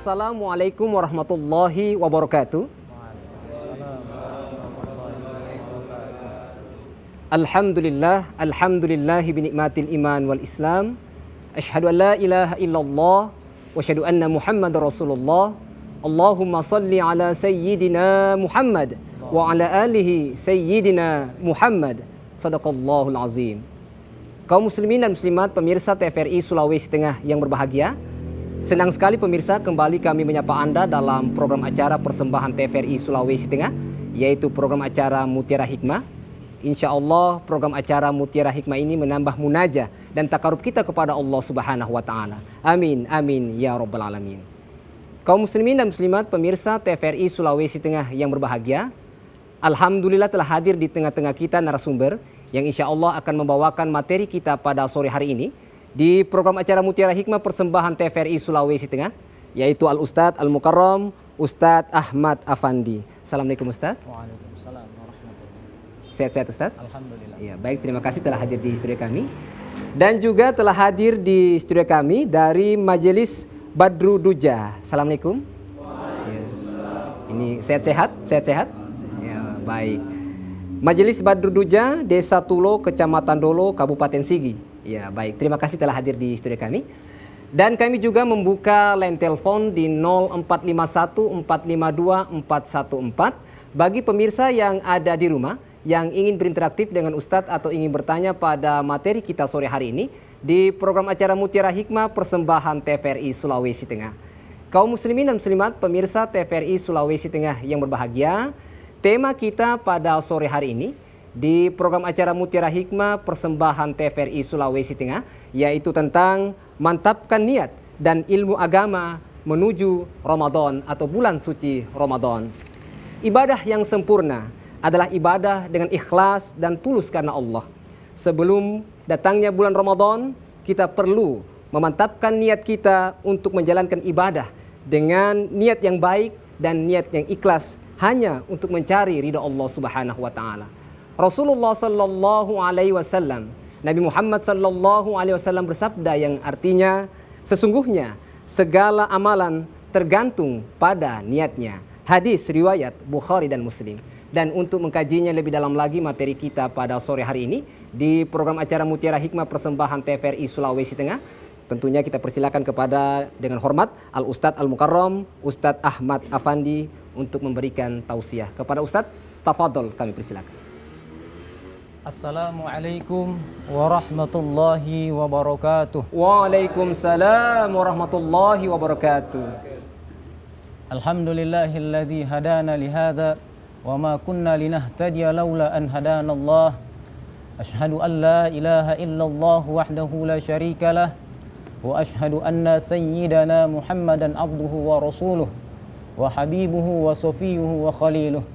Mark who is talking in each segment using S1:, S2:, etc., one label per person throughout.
S1: Assalamualaikum warahmatullahi wabarakatuh. Alhamdulillah, alhamdulillahi binikmatil iman wal islam. Asyhadu an la ilaha illallah wa asyhadu anna Muhammadar Rasulullah. Allahumma salli ala sayyidina Muhammad wa ala alihi sayyidina Muhammad. Shadaqallahul azim. Kaum muslimin dan muslimat pemirsa TVRI Sulawesi Tengah yang berbahagia, senang sekali pemirsa kembali kami menyapa Anda dalam program acara persembahan TVRI Sulawesi Tengah, yaitu program acara Mutiara Hikmah. Insya Allah program acara Mutiara Hikmah ini menambah munajah dan takarub kita kepada Allah Subhanahu wa Ta'ala. Amin, amin ya Rabbal Alamin. Kaum muslimin dan muslimat pemirsa TVRI Sulawesi Tengah yang berbahagia, alhamdulillah telah hadir di tengah-tengah kita narasumber yang insya Allah akan membawakan materi kita pada sore hari ini di program acara Mutiara Hikmah persembahan TVRI Sulawesi Tengah, yaitu Al-Ustadz Al-Mukarram Ustadz Ahmad Afandi. Assalamualaikum Ustadz.
S2: Waalaikumsalam warahmatullahi.
S1: Sehat-sehat Ustadz?
S2: Alhamdulillah.
S1: Ya, baik, terima kasih telah hadir di studio kami. Dan juga telah hadir di studio kami dari Majelis Badru Duja. Assalamualaikum. Ya. Ini sehat-sehat? Sehat-sehat? Ya, baik. Majelis Badru Duja, Desa Tulo, Kecamatan Dolo, Kabupaten Sigi. Ya, baik. Terima kasih telah hadir di studio kami. Dan kami juga membuka line telepon di 0451 452 414 bagi pemirsa yang ada di rumah yang ingin berinteraktif dengan Ustadz atau ingin bertanya pada materi kita sore hari ini di program acara Mutiara Hikmah persembahan TVRI Sulawesi Tengah. Kaum muslimin dan muslimat pemirsa TVRI Sulawesi Tengah yang berbahagia, tema kita pada sore hari ini di program acara Mutiara Hikmah persembahan TVRI Sulawesi Tengah yaitu tentang mantapkan niat dan ilmu agama menuju Ramadan atau bulan suci Ramadan. Ibadah yang sempurna adalah ibadah dengan ikhlas dan tulus karena Allah. Sebelum datangnya bulan Ramadan, kita perlu memantapkan niat kita untuk menjalankan ibadah dengan niat yang baik dan niat yang ikhlas hanya untuk mencari ridha Allah Subhanahu wa Ta'ala. Rasulullah sallallahu alaihi wasallam, Nabi Muhammad sallallahu alaihi wasallam bersabda yang artinya sesungguhnya segala amalan tergantung pada niatnya. Hadis riwayat Bukhari dan Muslim. Dan untuk mengkajinya lebih dalam lagi materi kita pada sore hari ini di program acara Mutiara Hikmah persembahan TVRI Sulawesi Tengah, tentunya kita persilakan kepada dengan hormat Al-Ustadz Al-Mukarram Ustadz Ahmad Afandi untuk memberikan tausiah. Kepada Ustadz, tafadhol kami persilakan.
S2: Assalamualaikum warahmatullahi wabarakatuh.
S1: Waalaikumsalam warahmatullahi wabarakatuh.
S2: Alhamdulillahilladzi hadana lihada wa ma kunna linahtadiya laula an hadana Allah. Ashhadu an la ilaha illallah wahdahu la syarika lah wa ashhadu anna sayyidana Muhammadan abduhu wa rasuluh wa habibuhu wa safiyuhu wa khaliluh.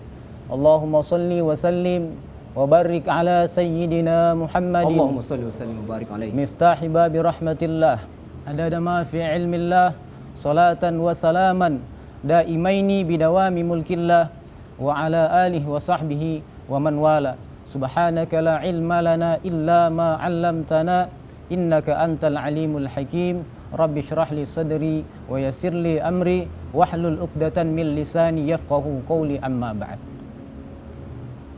S2: Allahumma salli wa sallim wa barik ala sayyidina Muhammadin.
S1: Allahumma salli wa sallim wa barik alaihi.
S2: Miftahi babi rahmatillah. Adada ma fi ilmillah. Salatan wa salaman daimaini bidawami mulkillah wa ala alihi wa sahbihi wa man wala. Subhanaka la ilma lana illa ma 'allamtana innaka antal alimul hakim. Rabbi shrah li sadri wa yassir li amri wahlul 'uqdatan min lisani yafqahu qawli amma ba'd.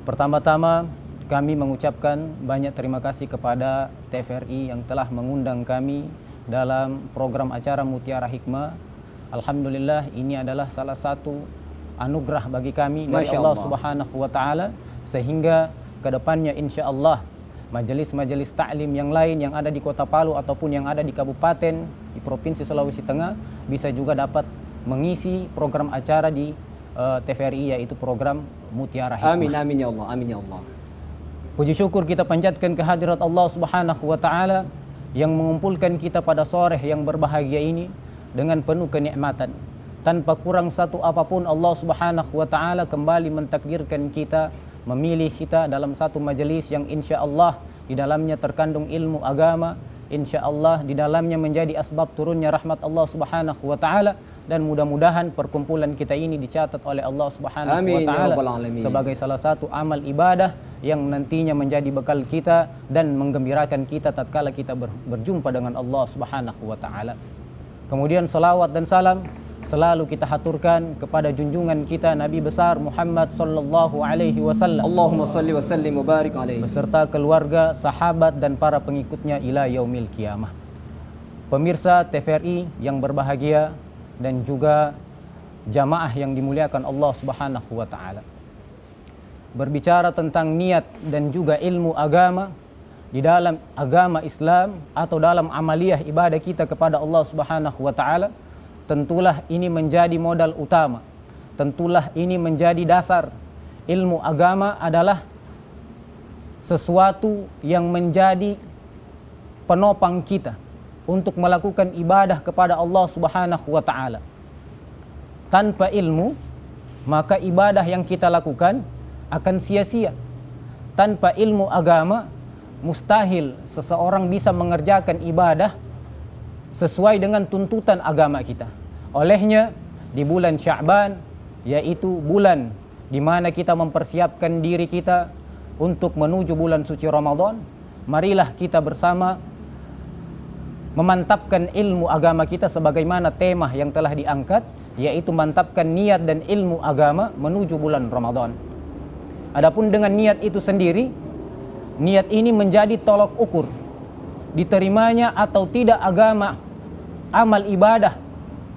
S2: Pertama-tama kami mengucapkan banyak terima kasih kepada TVRI yang telah mengundang kami dalam program acara Mutiara Hikmah. Alhamdulillah ini adalah salah satu anugerah bagi kami dari Allah Subhanahu wa Ta'ala, sehingga kedepannya insya Allah majelis-majelis taklim yang lain yang ada di Kota Palu ataupun yang ada di kabupaten di Provinsi Sulawesi Tengah bisa juga dapat mengisi program acara di TVRI, yaitu program Mutiara Hikmah.
S1: Amin, amin ya Allah, amin ya Allah.
S2: Puji syukur kita panjatkan kehadirat Allah Subhanahu wa Ta'ala yang mengumpulkan kita pada sore yang berbahagia ini dengan penuh kenikmatan. Tanpa kurang satu apapun Allah Subhanahu wa Ta'ala kembali mentakdirkan kita, memilih kita dalam satu majelis yang insya Allah di dalamnya terkandung ilmu agama, insya Allah di dalamnya menjadi asbab turunnya rahmat Allah Subhanahu wa Ta'ala. Dan mudah-mudahan perkumpulan kita ini dicatat oleh Allah Subhanahu wa Ta'ala sebagai salah satu amal ibadah yang nantinya menjadi bekal kita dan menggembirakan kita tatkala kita berjumpa dengan Allah Subhanahu wa Ta'ala. Kemudian salawat dan salam selalu kita haturkan kepada junjungan kita Nabi besar Muhammad sallallahu alaihi wasallam.
S1: Allahumma salli wa sallim wa barik alaihi.
S2: Beserta keluarga, sahabat dan para pengikutnya ila yaumil qiyamah. Pemirsa TVRI yang berbahagia dan juga jamaah yang dimuliakan Allah Subhanahu wa taala. Berbicara tentang niat dan juga ilmu agama di dalam agama Islam atau dalam amaliyah ibadah kita kepada Allah Subhanahu wa taala, tentulah ini menjadi modal utama. Tentulah ini menjadi dasar. Ilmu agama adalah sesuatu yang menjadi penopang kita untuk melakukan ibadah kepada Allah Subhanahu wa taala. Tanpa ilmu, maka ibadah yang kita lakukan akan sia-sia. Tanpa ilmu agama, mustahil seseorang bisa mengerjakan ibadah sesuai dengan tuntutan agama kita. Olehnya, di bulan Sya'ban, yaitu bulan di mana kita mempersiapkan diri kita untuk menuju bulan suci Ramadan, marilah kita bersama memantapkan ilmu agama kita sebagaimana tema yang telah diangkat, yaitu mantapkan niat dan ilmu agama menuju bulan Ramadan. Adapun dengan niat itu sendiri, niat ini menjadi tolok ukur diterimanya atau tidak agama, amal ibadah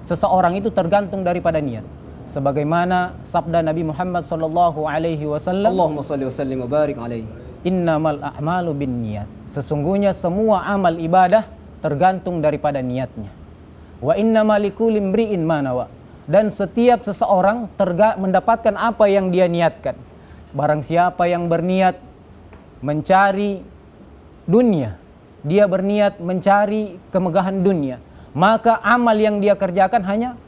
S2: seseorang itu tergantung daripada niat. Sebagaimana sabda Nabi Muhammad sallallahu alaihi wasallam,
S1: Allahumma salli wa sallim wa barik alaihi.
S2: Innamal a'malu binniyat. Sesungguhnya semua amal ibadah tergantung daripada niatnya. Wa innamal likulli imri'in ma nawa. Dan setiap seseorang mendapatkan apa yang dia niatkan. Barang siapa yang berniat mencari dunia, dia berniat mencari kemegahan dunia, maka amal yang dia kerjakan hanya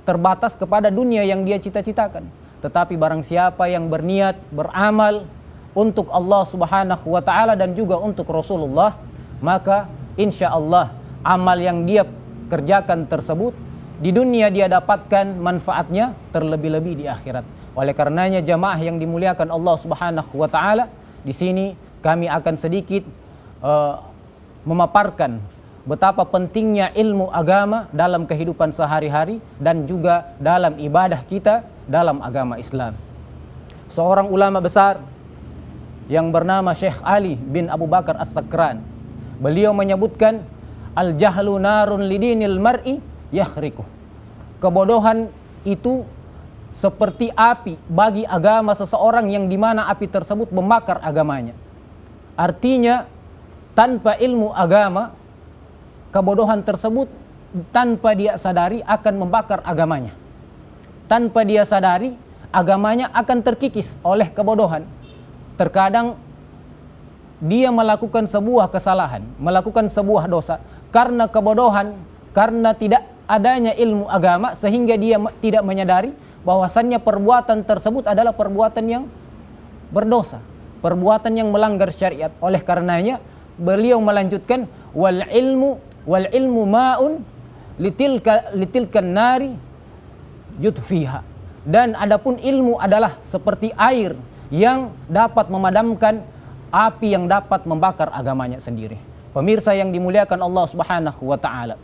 S2: terbatas kepada dunia yang dia cita-citakan. Tetapi barang siapa yang berniat beramal untuk Allah Subhanahu wa taala dan juga untuk Rasulullah, maka insya Allah amal yang dia kerjakan tersebut di dunia dia dapatkan manfaatnya, terlebih-lebih di akhirat. Oleh karenanya jamaah yang dimuliakan Allah Subhanahu wa taala, di sini kami akan sedikit memaparkan betapa pentingnya ilmu agama dalam kehidupan sehari-hari dan juga dalam ibadah kita dalam agama Islam. Seorang ulama besar yang bernama Syekh Ali bin Abu Bakar As-Sakran, beliau menyebutkan al-jahlu narun lidinil mar'i yakhriquh. Kebodohan itu seperti api bagi agama seseorang yang dimana api tersebut membakar agamanya. Artinya tanpa ilmu agama, kebodohan tersebut tanpa dia sadari akan membakar agamanya. Tanpa dia sadari, agamanya akan terkikis oleh kebodohan. Terkadang dia melakukan sebuah kesalahan, melakukan sebuah dosa karena kebodohan, karena tidak adanya ilmu agama, sehingga dia tidak menyadari bahwasannya perbuatan tersebut adalah perbuatan yang berdosa, perbuatan yang melanggar syariat. Oleh karenanya beliau melanjutkan wal ilmu ma'un litilkan nari yutfiha. Dan adapun ilmu adalah seperti air yang dapat memadamkan api yang dapat membakar agamanya sendiri. Pemirsa yang dimuliakan Allah Subhanahu wa taala,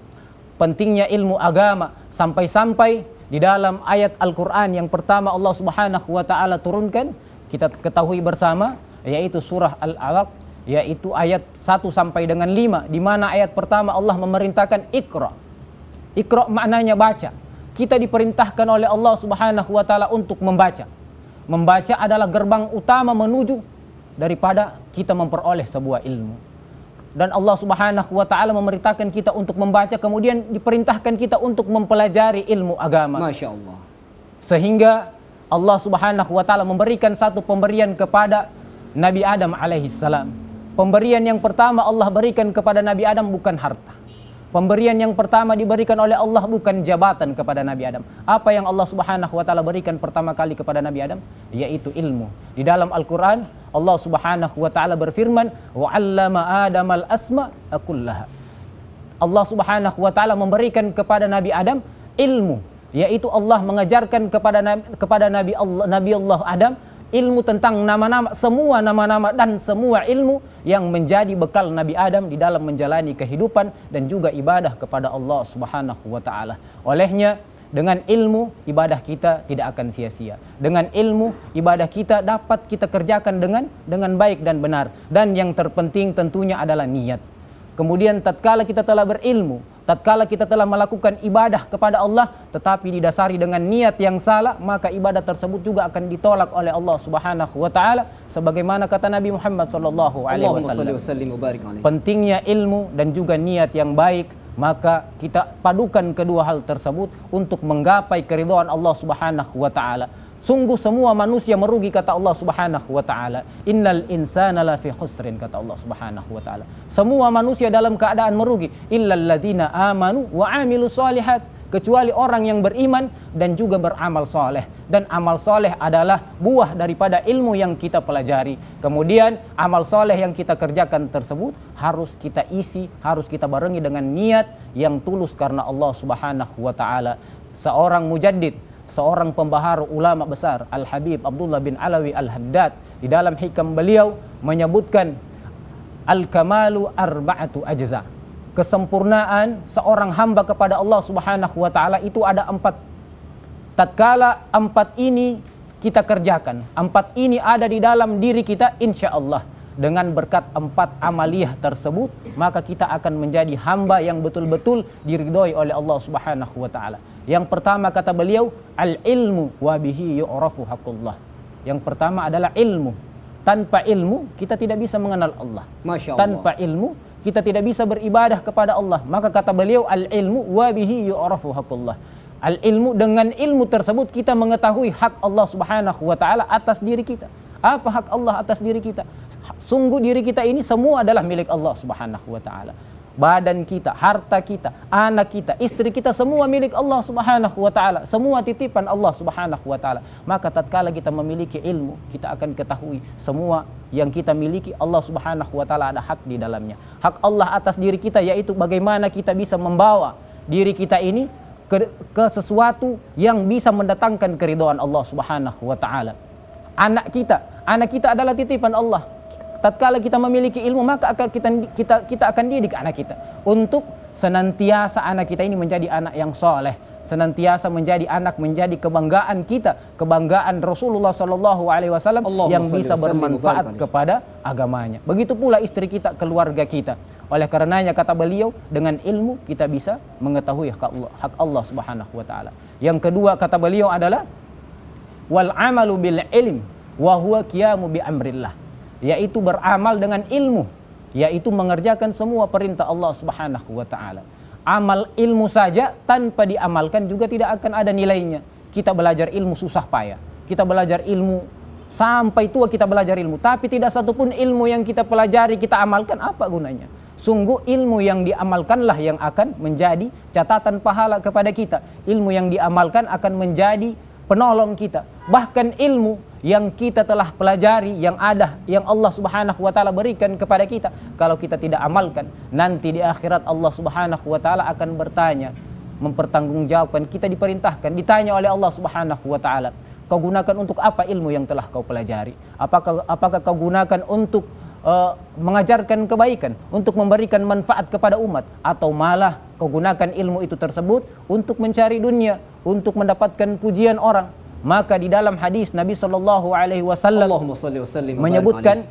S2: pentingnya ilmu agama sampai-sampai di dalam ayat Al-Quran yang pertama Allah Subhanahu wa taala turunkan, kita ketahui bersama, yaitu surah Al-Alaq, yaitu ayat 1 sampai dengan 5, di mana ayat pertama Allah memerintahkan Iqra. Iqra maknanya baca. Kita diperintahkan oleh Allah Subhanahu wa taala untuk membaca. Membaca adalah gerbang utama menuju daripada kita memperoleh sebuah ilmu. Dan Allah Subhanahu wa taala memerintahkan kita untuk membaca, kemudian diperintahkan kita untuk mempelajari ilmu agama.
S1: Masya Allah.
S2: Sehingga Allah Subhanahu wa taala memberikan satu pemberian kepada Nabi Adam alaihissalam. Pemberian yang pertama Allah berikan kepada Nabi Adam bukan harta. Pemberian yang pertama diberikan oleh Allah bukan jabatan kepada Nabi Adam. Apa yang Allah Subhanahu wa taala berikan pertama kali kepada Nabi Adam? Yaitu ilmu. Di dalam Al-Qur'an Allah Subhanahu wa taala berfirman, "Wa 'allama Adamal asma'a kullaha." Allah Subhanahu wa taala memberikan kepada Nabi Adam ilmu, yaitu Allah mengajarkan kepada Nabi Allah Adam ilmu tentang nama-nama, semua nama-nama dan semua ilmu yang menjadi bekal Nabi Adam di dalam menjalani kehidupan dan juga ibadah kepada Allah Subhanahu wa taala. Olehnya Dengan ilmu, ibadah kita tidak akan sia-sia. Dengan ilmu, ibadah kita dapat kita kerjakan dengan baik dan benar. Dan yang terpenting tentunya adalah niat. Kemudian tatkala kita telah berilmu, tatkala kita telah melakukan ibadah kepada Allah, tetapi didasari dengan niat yang salah, maka ibadah tersebut juga akan ditolak oleh Allah Subhanahu wa taala, sebagaimana kata Nabi Muhammad sallallahu alaihi wasallam. Pentingnya ilmu dan juga niat yang baik, maka kita padukan kedua hal tersebut untuk menggapai keridhaan Allah Subhanahu wa taala. Sungguh semua manusia merugi, kata Allah Subhanahu wa taala. Innal insana lafi khusrin, kata Allah Subhanahu wa taala. Semua manusia dalam keadaan merugi, illal ladzina amanu wa amilus solihat, kecuali orang yang beriman dan juga beramal soleh. Dan amal soleh adalah buah daripada ilmu yang kita pelajari. Kemudian amal soleh yang kita kerjakan tersebut harus kita isi, harus kita barengi dengan niat yang tulus karena Allah Subhanahu wa taala. Seorang mujaddid, seorang pembaharu ulama besar, Al-Habib Abdullah bin Alawi Al-Haddad, di dalam hikam beliau menyebutkan al-kamalu arba'atu ajza. Kesempurnaan seorang hamba kepada Allah Subhanahu wa taala itu ada 4. Tatkala 4 ini kita kerjakan, 4 ini ada di dalam diri kita, insya Allah dengan berkat 4 amaliyah tersebut, maka kita akan menjadi hamba yang betul-betul diridhoi oleh Allah Subhanahu wa taala. Yang pertama kata beliau, al-ilmu wa bihi yu'rafu haqqullah. Yang pertama adalah ilmu. Tanpa ilmu kita tidak bisa mengenal Allah. Masya Allah. Tanpa ilmu kita tidak bisa beribadah kepada Allah. Maka kata beliau, al-ilmu wa bihi yu'rafu haqqullah. Al-ilmu, dengan ilmu tersebut kita mengetahui hak Allah Subhanahu wa taala atas diri kita. Apa hak Allah atas diri kita? Sungguh diri kita ini semua adalah milik Allah Subhanahu wa taala. Badan kita, harta kita, anak kita, istri kita, semua milik Allah Subhanahu wa taala. Semua titipan Allah Subhanahu wa taala. Maka tatkala kita memiliki ilmu, kita akan ketahui semua yang kita miliki Allah Subhanahu wa taala ada hak di dalamnya. Hak Allah atas diri kita yaitu bagaimana kita bisa membawa diri kita ini ke sesuatu yang bisa mendatangkan keridhaan Allah Subhanahu wa taala. Anak kita adalah titipan Allah. Tatkala kita memiliki ilmu, maka kita akan didik anak kita untuk senantiasa anak kita ini menjadi anak yang soleh, senantiasa menjadi anak, menjadi kebanggaan kita, kebanggaan Rasulullah sallallahu alaihi wasallam yang bisa bermanfaat kepada agamanya. Begitu pula istri kita, keluarga kita. Oleh karenanya kata beliau, dengan ilmu kita bisa mengetahui hak Allah Subhanahu wa taala. Yang kedua kata beliau adalah wal amalu bil ilm wa huwa qiyamu bi amrillah, yaitu beramal dengan ilmu, yaitu mengerjakan semua perintah Allah Subhanahu wa taala. Amal ilmu saja tanpa diamalkan juga tidak akan ada nilainya. Kita belajar ilmu susah payah, kita belajar ilmu sampai tua kita belajar ilmu, tapi tidak satupun ilmu yang kita pelajari kita amalkan, apa gunanya? Sungguh ilmu yang diamalkanlah yang akan menjadi catatan pahala kepada kita. Ilmu yang diamalkan akan menjadi penolong kita. Bahkan ilmu yang kita telah pelajari, yang ada, yang Allah Subhanahu wa taala berikan kepada kita, kalau kita tidak amalkan, nanti di akhirat Allah Subhanahu wa taala akan bertanya, mempertanggungjawabkan. Kita diperintahkan, ditanya oleh Allah Subhanahu wa taala, kau gunakan untuk apa ilmu yang telah kau pelajari? Apakah kau gunakan untuk mengajarkan kebaikan, untuk memberikan manfaat kepada umat, atau malah kau gunakan ilmu itu tersebut untuk mencari dunia, untuk mendapatkan pujian orang? Maka di dalam hadis Nabi sallallahu alaihi wasallam menyebutkan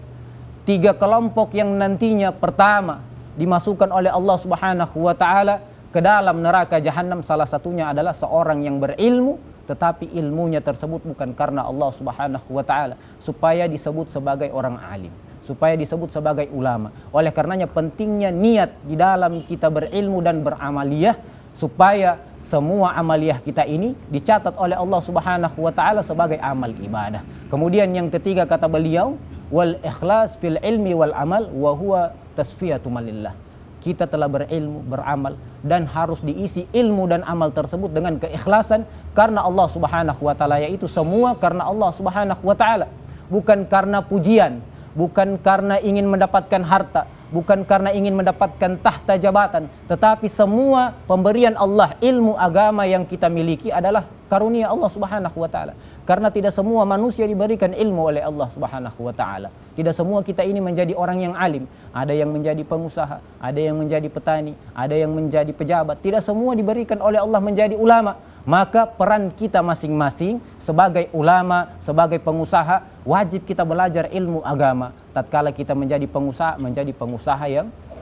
S2: 3 kelompok yang nantinya pertama dimasukkan oleh Allah Subhanahu wa taala ke dalam neraka jahanam. Salah satunya adalah seorang yang berilmu, tetapi ilmunya tersebut bukan karena Allah Subhanahu wa taala, supaya disebut sebagai orang alim, supaya disebut sebagai ulama. Oleh karenanya pentingnya niat di dalam kita berilmu dan beramaliyah, supaya semua amaliyah kita ini dicatat oleh Allah Subhanahu wa taala sebagai amal ibadah. Kemudian yang ketiga kata beliau, wal ikhlas fil ilmi wal amal wa huwa tasfiyatu malillah. Kita telah berilmu, beramal, dan harus diisi ilmu dan amal tersebut dengan keikhlasan karena Allah Subhanahu wa taala, yaitu semua karena Allah Subhanahu wa taala, bukan karena pujian, bukan karena ingin mendapatkan harta, bukan karena ingin mendapatkan tahta jabatan, tetapi semua pemberian Allah, ilmu agama yang kita miliki adalah karunia Allah Subhanahu wa taala. Karena tidak semua manusia diberikan ilmu oleh Allah Subhanahu wa taala. Tidak semua kita ini menjadi orang yang alim. Ada yang menjadi pengusaha, ada yang menjadi petani, ada yang menjadi pejabat. Tidak semua diberikan oleh Allah menjadi ulama. Maka peran kita masing-masing sebagai ulama, sebagai pengusaha, wajib kita belajar ilmu agama. Tatkala kita menjadi pengusaha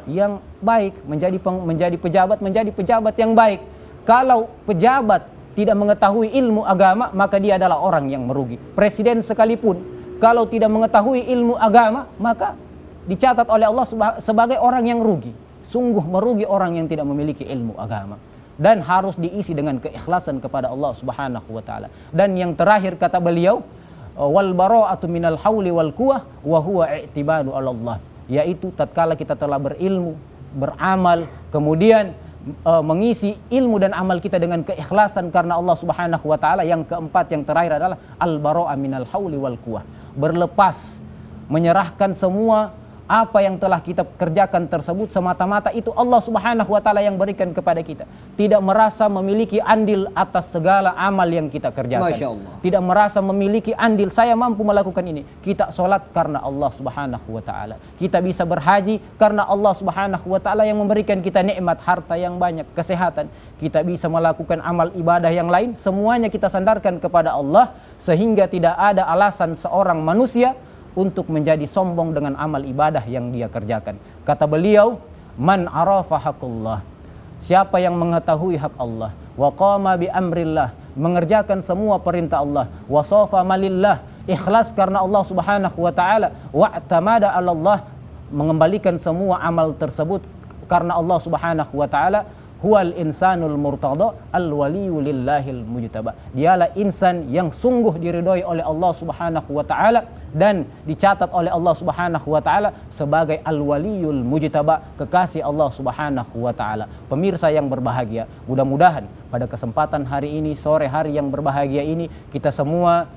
S2: yang baik, menjadi pejabat yang baik. Kalau pejabat tidak mengetahui ilmu agama, maka dia adalah orang yang merugi. Presiden sekalipun kalau tidak mengetahui ilmu agama, maka dicatat oleh Allah sebagai orang yang rugi. Sungguh merugi orang yang tidak memiliki ilmu agama. Dan harus diisi dengan keikhlasan kepada Allah Subhanahu wa taala. Dan yang terakhir kata beliau, wal bara'atu minal hauli wal quwwah wa huwa i'tibadu 'ala Allah, yaitu tatkala kita telah berilmu, beramal, kemudian mengisi ilmu dan amal kita dengan keikhlasan karena Allah Subhanahu wa taala. Yang keempat, yang terakhir adalah al bara'a minal hauli wal quwwah, berlepas, menyerahkan semua apa yang telah kita kerjakan tersebut semata-mata itu Allah Subhanahu wa taala yang berikan kepada kita. Tidak merasa memiliki andil atas segala amal yang kita kerjakan.
S1: Masya Allah.
S2: Tidak merasa memiliki andil, saya mampu melakukan ini. Kita sholat karena Allah Subhanahu wa taala. Kita bisa berhaji karena Allah Subhanahu wa taala yang memberikan kita nikmat harta yang banyak, kesehatan. Kita bisa melakukan amal ibadah yang lain, semuanya kita sandarkan kepada Allah, sehingga tidak ada alasan seorang manusia untuk menjadi sombong dengan amal ibadah yang dia kerjakan. Kata beliau, man arafa haqqullah, siapa yang mengetahui hak Allah, wa qama bi amrillah, mengerjakan semua perintah Allah, wa safa malillah, ikhlas karena Allah Subhanahu wa taala, wa atamada 'ala Allah, mengembalikan semua amal tersebut karena Allah Subhanahu wa taala, huwal insanul murtada al waliyu lillahil mujtaba, dialah insan yang sungguh diridhoi oleh Allah Subhanahu wa taala dan dicatat oleh Allah Subhanahu wa taala sebagai al waliyul mujtaba, kekasih Allah Subhanahu wa taala. Pemirsa yang berbahagia, mudah-mudahan pada kesempatan hari ini, sore hari yang berbahagia ini, kita semua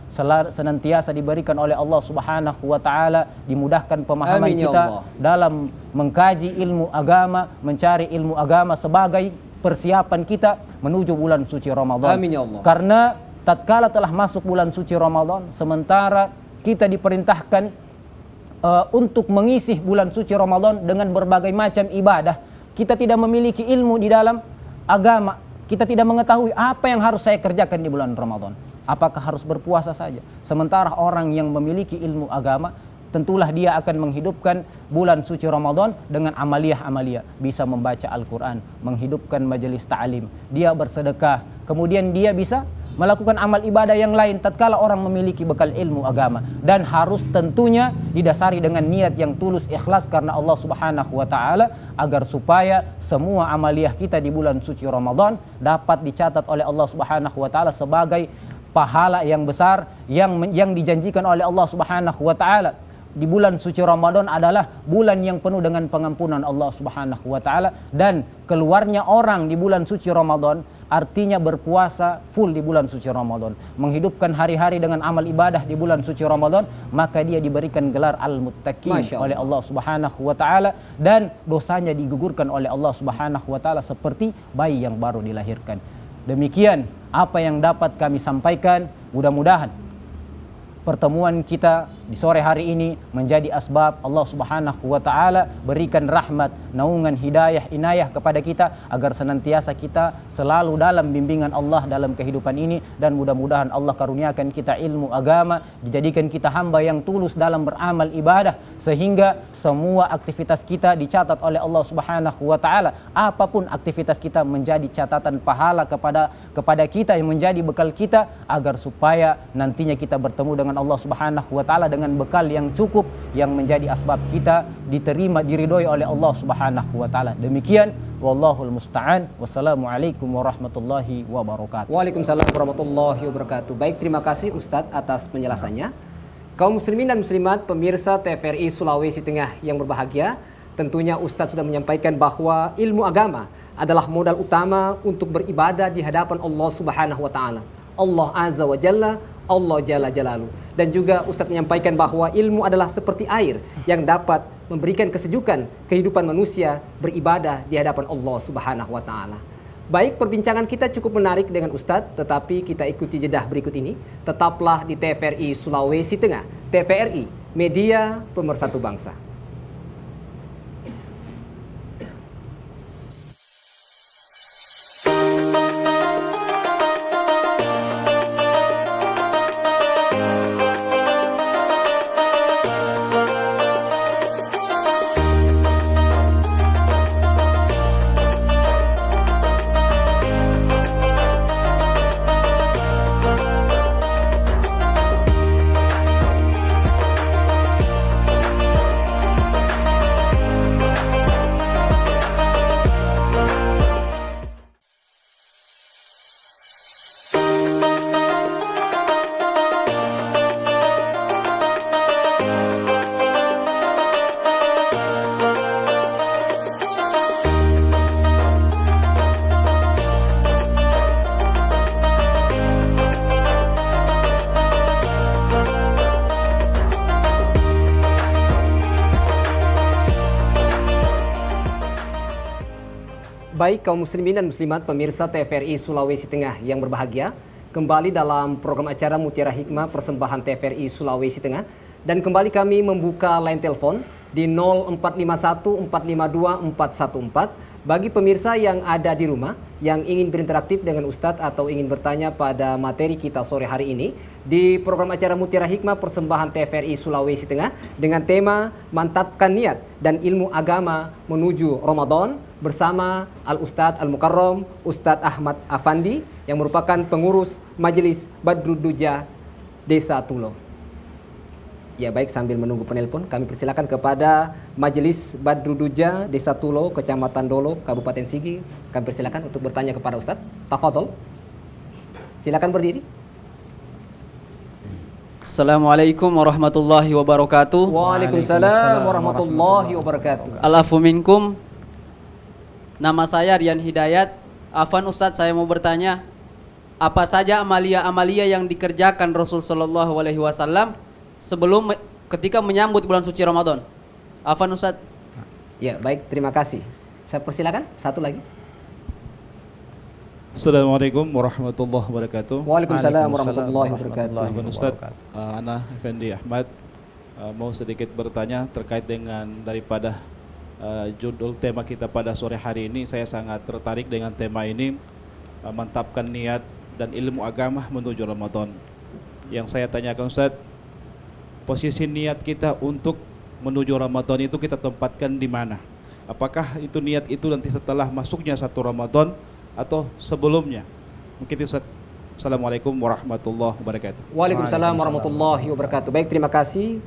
S2: senantiasa diberikan oleh Allah Subhanahu wa taala, dimudahkan pemahaman
S1: Amin, ya
S2: kita
S1: Allah,
S2: dalam mengkaji ilmu agama, mencari ilmu agama sebagai persiapan kita menuju bulan suci Ramadan.
S1: Amin, ya Allah.
S2: Karena tatkala telah masuk bulan suci Ramadan, sementara kita diperintahkan untuk mengisi bulan suci Ramadan dengan berbagai macam ibadah, kita tidak memiliki ilmu di dalam agama, kita tidak mengetahui apa yang harus saya kerjakan di bulan Ramadan. Apakah harus berpuasa saja? Sementara orang yang memiliki ilmu agama, tentulah dia akan menghidupkan bulan suci Ramadan dengan amaliyah-amaliyah. Bisa membaca Al-Quran, menghidupkan majelis ta'lim, dia bersedekah, kemudian dia bisa melakukan amal ibadah yang lain tatkala orang memiliki bekal ilmu agama. Dan harus tentunya didasari dengan niat yang tulus, ikhlas karena Allah Subhanahu wa taala, agar supaya semua amaliyah kita di bulan suci Ramadan dapat dicatat oleh Allah Subhanahu wa taala sebagai pahala yang besar yang dijanjikan oleh Allah Subhanahu wa taala. Di bulan suci Ramadan adalah bulan yang penuh dengan pengampunan Allah Subhanahu wa taala, dan keluarnya orang di bulan suci Ramadan artinya berpuasa full di bulan suci Ramadan, menghidupkan hari-hari dengan amal ibadah di bulan suci Ramadan, maka dia diberikan gelar al-muttaqin oleh Allah Subhanahu wa taala, dan dosanya digugurkan oleh Allah Subhanahu wa taala seperti bayi yang baru dilahirkan. Demikian apa yang dapat kami sampaikan. Mudah-mudahan pertemuan kita di sore hari ini menjadi asbab Allah Subhanahu wa taala berikan rahmat, naungan, hidayah, inayah kepada kita, agar senantiasa kita selalu dalam bimbingan Allah dalam kehidupan ini, dan mudah-mudahan Allah karuniakan kita ilmu agama, dijadikan kita hamba yang tulus dalam beramal ibadah, sehingga semua aktivitas kita dicatat oleh Allah Subhanahu wa taala. Apapun aktivitas kita menjadi catatan pahala kepada kita, yang menjadi bekal kita, agar supaya nantinya kita bertemu dengan Allah Subhanahu wa taala dengan bekal yang cukup, yang menjadi asbab kita diterima, diridhoi oleh Allah Subhanahu wa taala. Demikian, wallahul musta'an. Wassalamualaikum warahmatullahi wabarakatuh.
S1: Waalaikumsalam warahmatullahi wabarakatuh. Baik, terima kasih Ustadz atas penjelasannya. Kaum muslimin dan muslimat, pemirsa TVRI Sulawesi Tengah yang berbahagia, tentunya Ustadz sudah menyampaikan bahwa ilmu agama adalah modal utama untuk beribadah di hadapan Allah Subhanahu wa taala. Allah Azza wa Jalla, Allah Jalla Jalalu. Dan juga Ustadz menyampaikan bahwa ilmu adalah seperti air yang dapat memberikan kesejukan kehidupan manusia beribadah di hadapan Allah Subhanahu wa taala. Baik, perbincangan kita cukup menarik dengan Ustadz, tetapi kita ikuti jedah berikut ini. Tetaplah di TVRI Sulawesi Tengah. TVRI, media pemersatu bangsa. baik kaum muslimin dan muslimat pemirsa TVRI Sulawesi Tengah yang berbahagia, kembali dalam program acara Mutiara Hikmah persembahan TVRI Sulawesi Tengah, dan kembali kami membuka line telepon di 0451 452 414 bagi pemirsa yang ada di rumah yang ingin berinteraktif dengan Ustadz atau ingin bertanya pada materi kita sore hari ini di program acara Mutiara Hikmah persembahan TVRI Sulawesi Tengah dengan tema Mantapkan Niat dan Ilmu Agama Menuju Ramadan bersama Al-Ustadz Al-Mukarram Ustadz Ahmad Afandi yang merupakan pengurus Majelis Badruduja Desa Tulo. Ya baik, sambil menunggu penelpon kami persilakan kepada Majelis Badruduja Desa Tulo, Kecamatan Dolo, Kabupaten Sigi. Kami persilakan untuk bertanya kepada Ustadz. Tafadhol. Silakan berdiri.
S3: Assalamualaikum warahmatullahi wabarakatuh.
S1: Waalaikumsalam warahmatullahi wabarakatuh.
S3: Alafu minkum. Nama saya Rian Hidayat. Afan Ustadz, saya mau bertanya, apa saja amalia-amalia yang dikerjakan Rasul sallallahu alaihi wasallam sebelum ketika menyambut bulan suci Ramadan? Afan Ustadz.
S1: Ya baik, terima kasih. Saya persilakan satu lagi.
S4: Assalamualaikum warahmatullahi wabarakatuh.
S1: Waalaikumsalam warahmatullahi wabarakatuh.
S4: Afan Ustadz, Ana Effendi Ahmad mau sedikit bertanya terkait dengan daripada judul tema kita pada sore hari ini. Saya sangat tertarik dengan tema ini, mantapkan niat dan ilmu agama menuju Ramadan. Yang saya tanyakan Ustadz, posisi niat kita untuk menuju Ramadan itu kita tempatkan di mana? Apakah itu niat itu nanti setelah masuknya satu Ramadan atau sebelumnya? Mungkin Ustaz. Assalamualaikum warahmatullahi wabarakatuh.
S1: Waalaikumsalam warahmatullahi wabarakatuh. Baik, terima kasih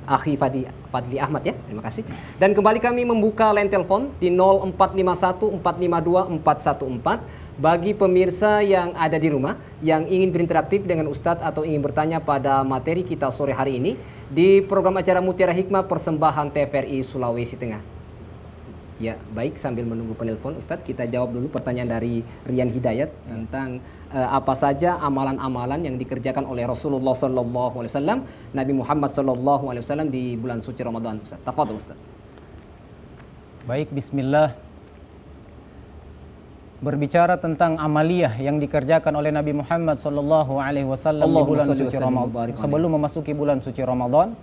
S1: Akhi Fadli Ahmad ya. Terima kasih. Dan kembali kami membuka line telepon di 0451 452 414 bagi pemirsa yang ada di rumah yang ingin berinteraktif dengan Ustadz atau ingin bertanya pada materi kita sore hari ini di program acara Mutiara Hikmah persembahan TVRI Sulawesi Tengah. Ya, baik, sambil menunggu penelpon Ustadz, kita jawab dulu pertanyaan dari Rian Hidayat tentang apa saja amalan-amalan yang dikerjakan oleh Rasulullah sallallahu alaihi wasallam, Nabi Muhammad sallallahu alaihi wasallam di bulan suci Ramadan. Ustadz, tafadhol Ustadz.
S2: Baik, bismillah. Berbicara tentang amaliyah yang dikerjakan oleh Nabi Muhammad sallallahu alaihi wasallam di bulan suci Ramadan, sebelum memasuki bulan suci Ramadan,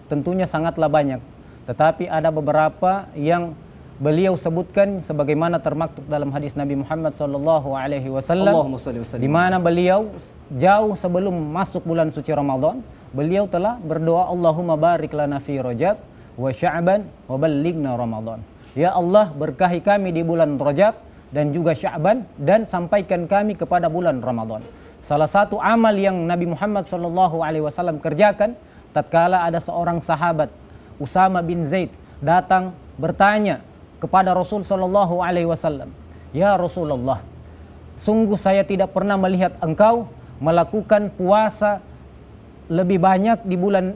S2: tentunya sangatlah banyak. Tetapi ada beberapa yang beliau sebutkan sebagaimana termaktub dalam hadis Nabi Muhammad sallallahu alaihi wasallam, di mana beliau jauh sebelum masuk bulan suci Ramadan, beliau telah berdoa, Allahumma barik lana fi Rajab wa Sya'ban wa ballighna Ramadan. Ya Allah, berkahi kami di bulan Rajab dan juga Sya'ban dan sampaikan kami kepada bulan Ramadan. Salah satu amal yang Nabi Muhammad sallallahu alaihi wasallam kerjakan tatkala ada seorang sahabat Usama bin Zaid datang bertanya kepada Rasul sallallahu alaihi wasallam, "Ya Rasulullah, sungguh saya tidak pernah melihat engkau melakukan puasa lebih banyak di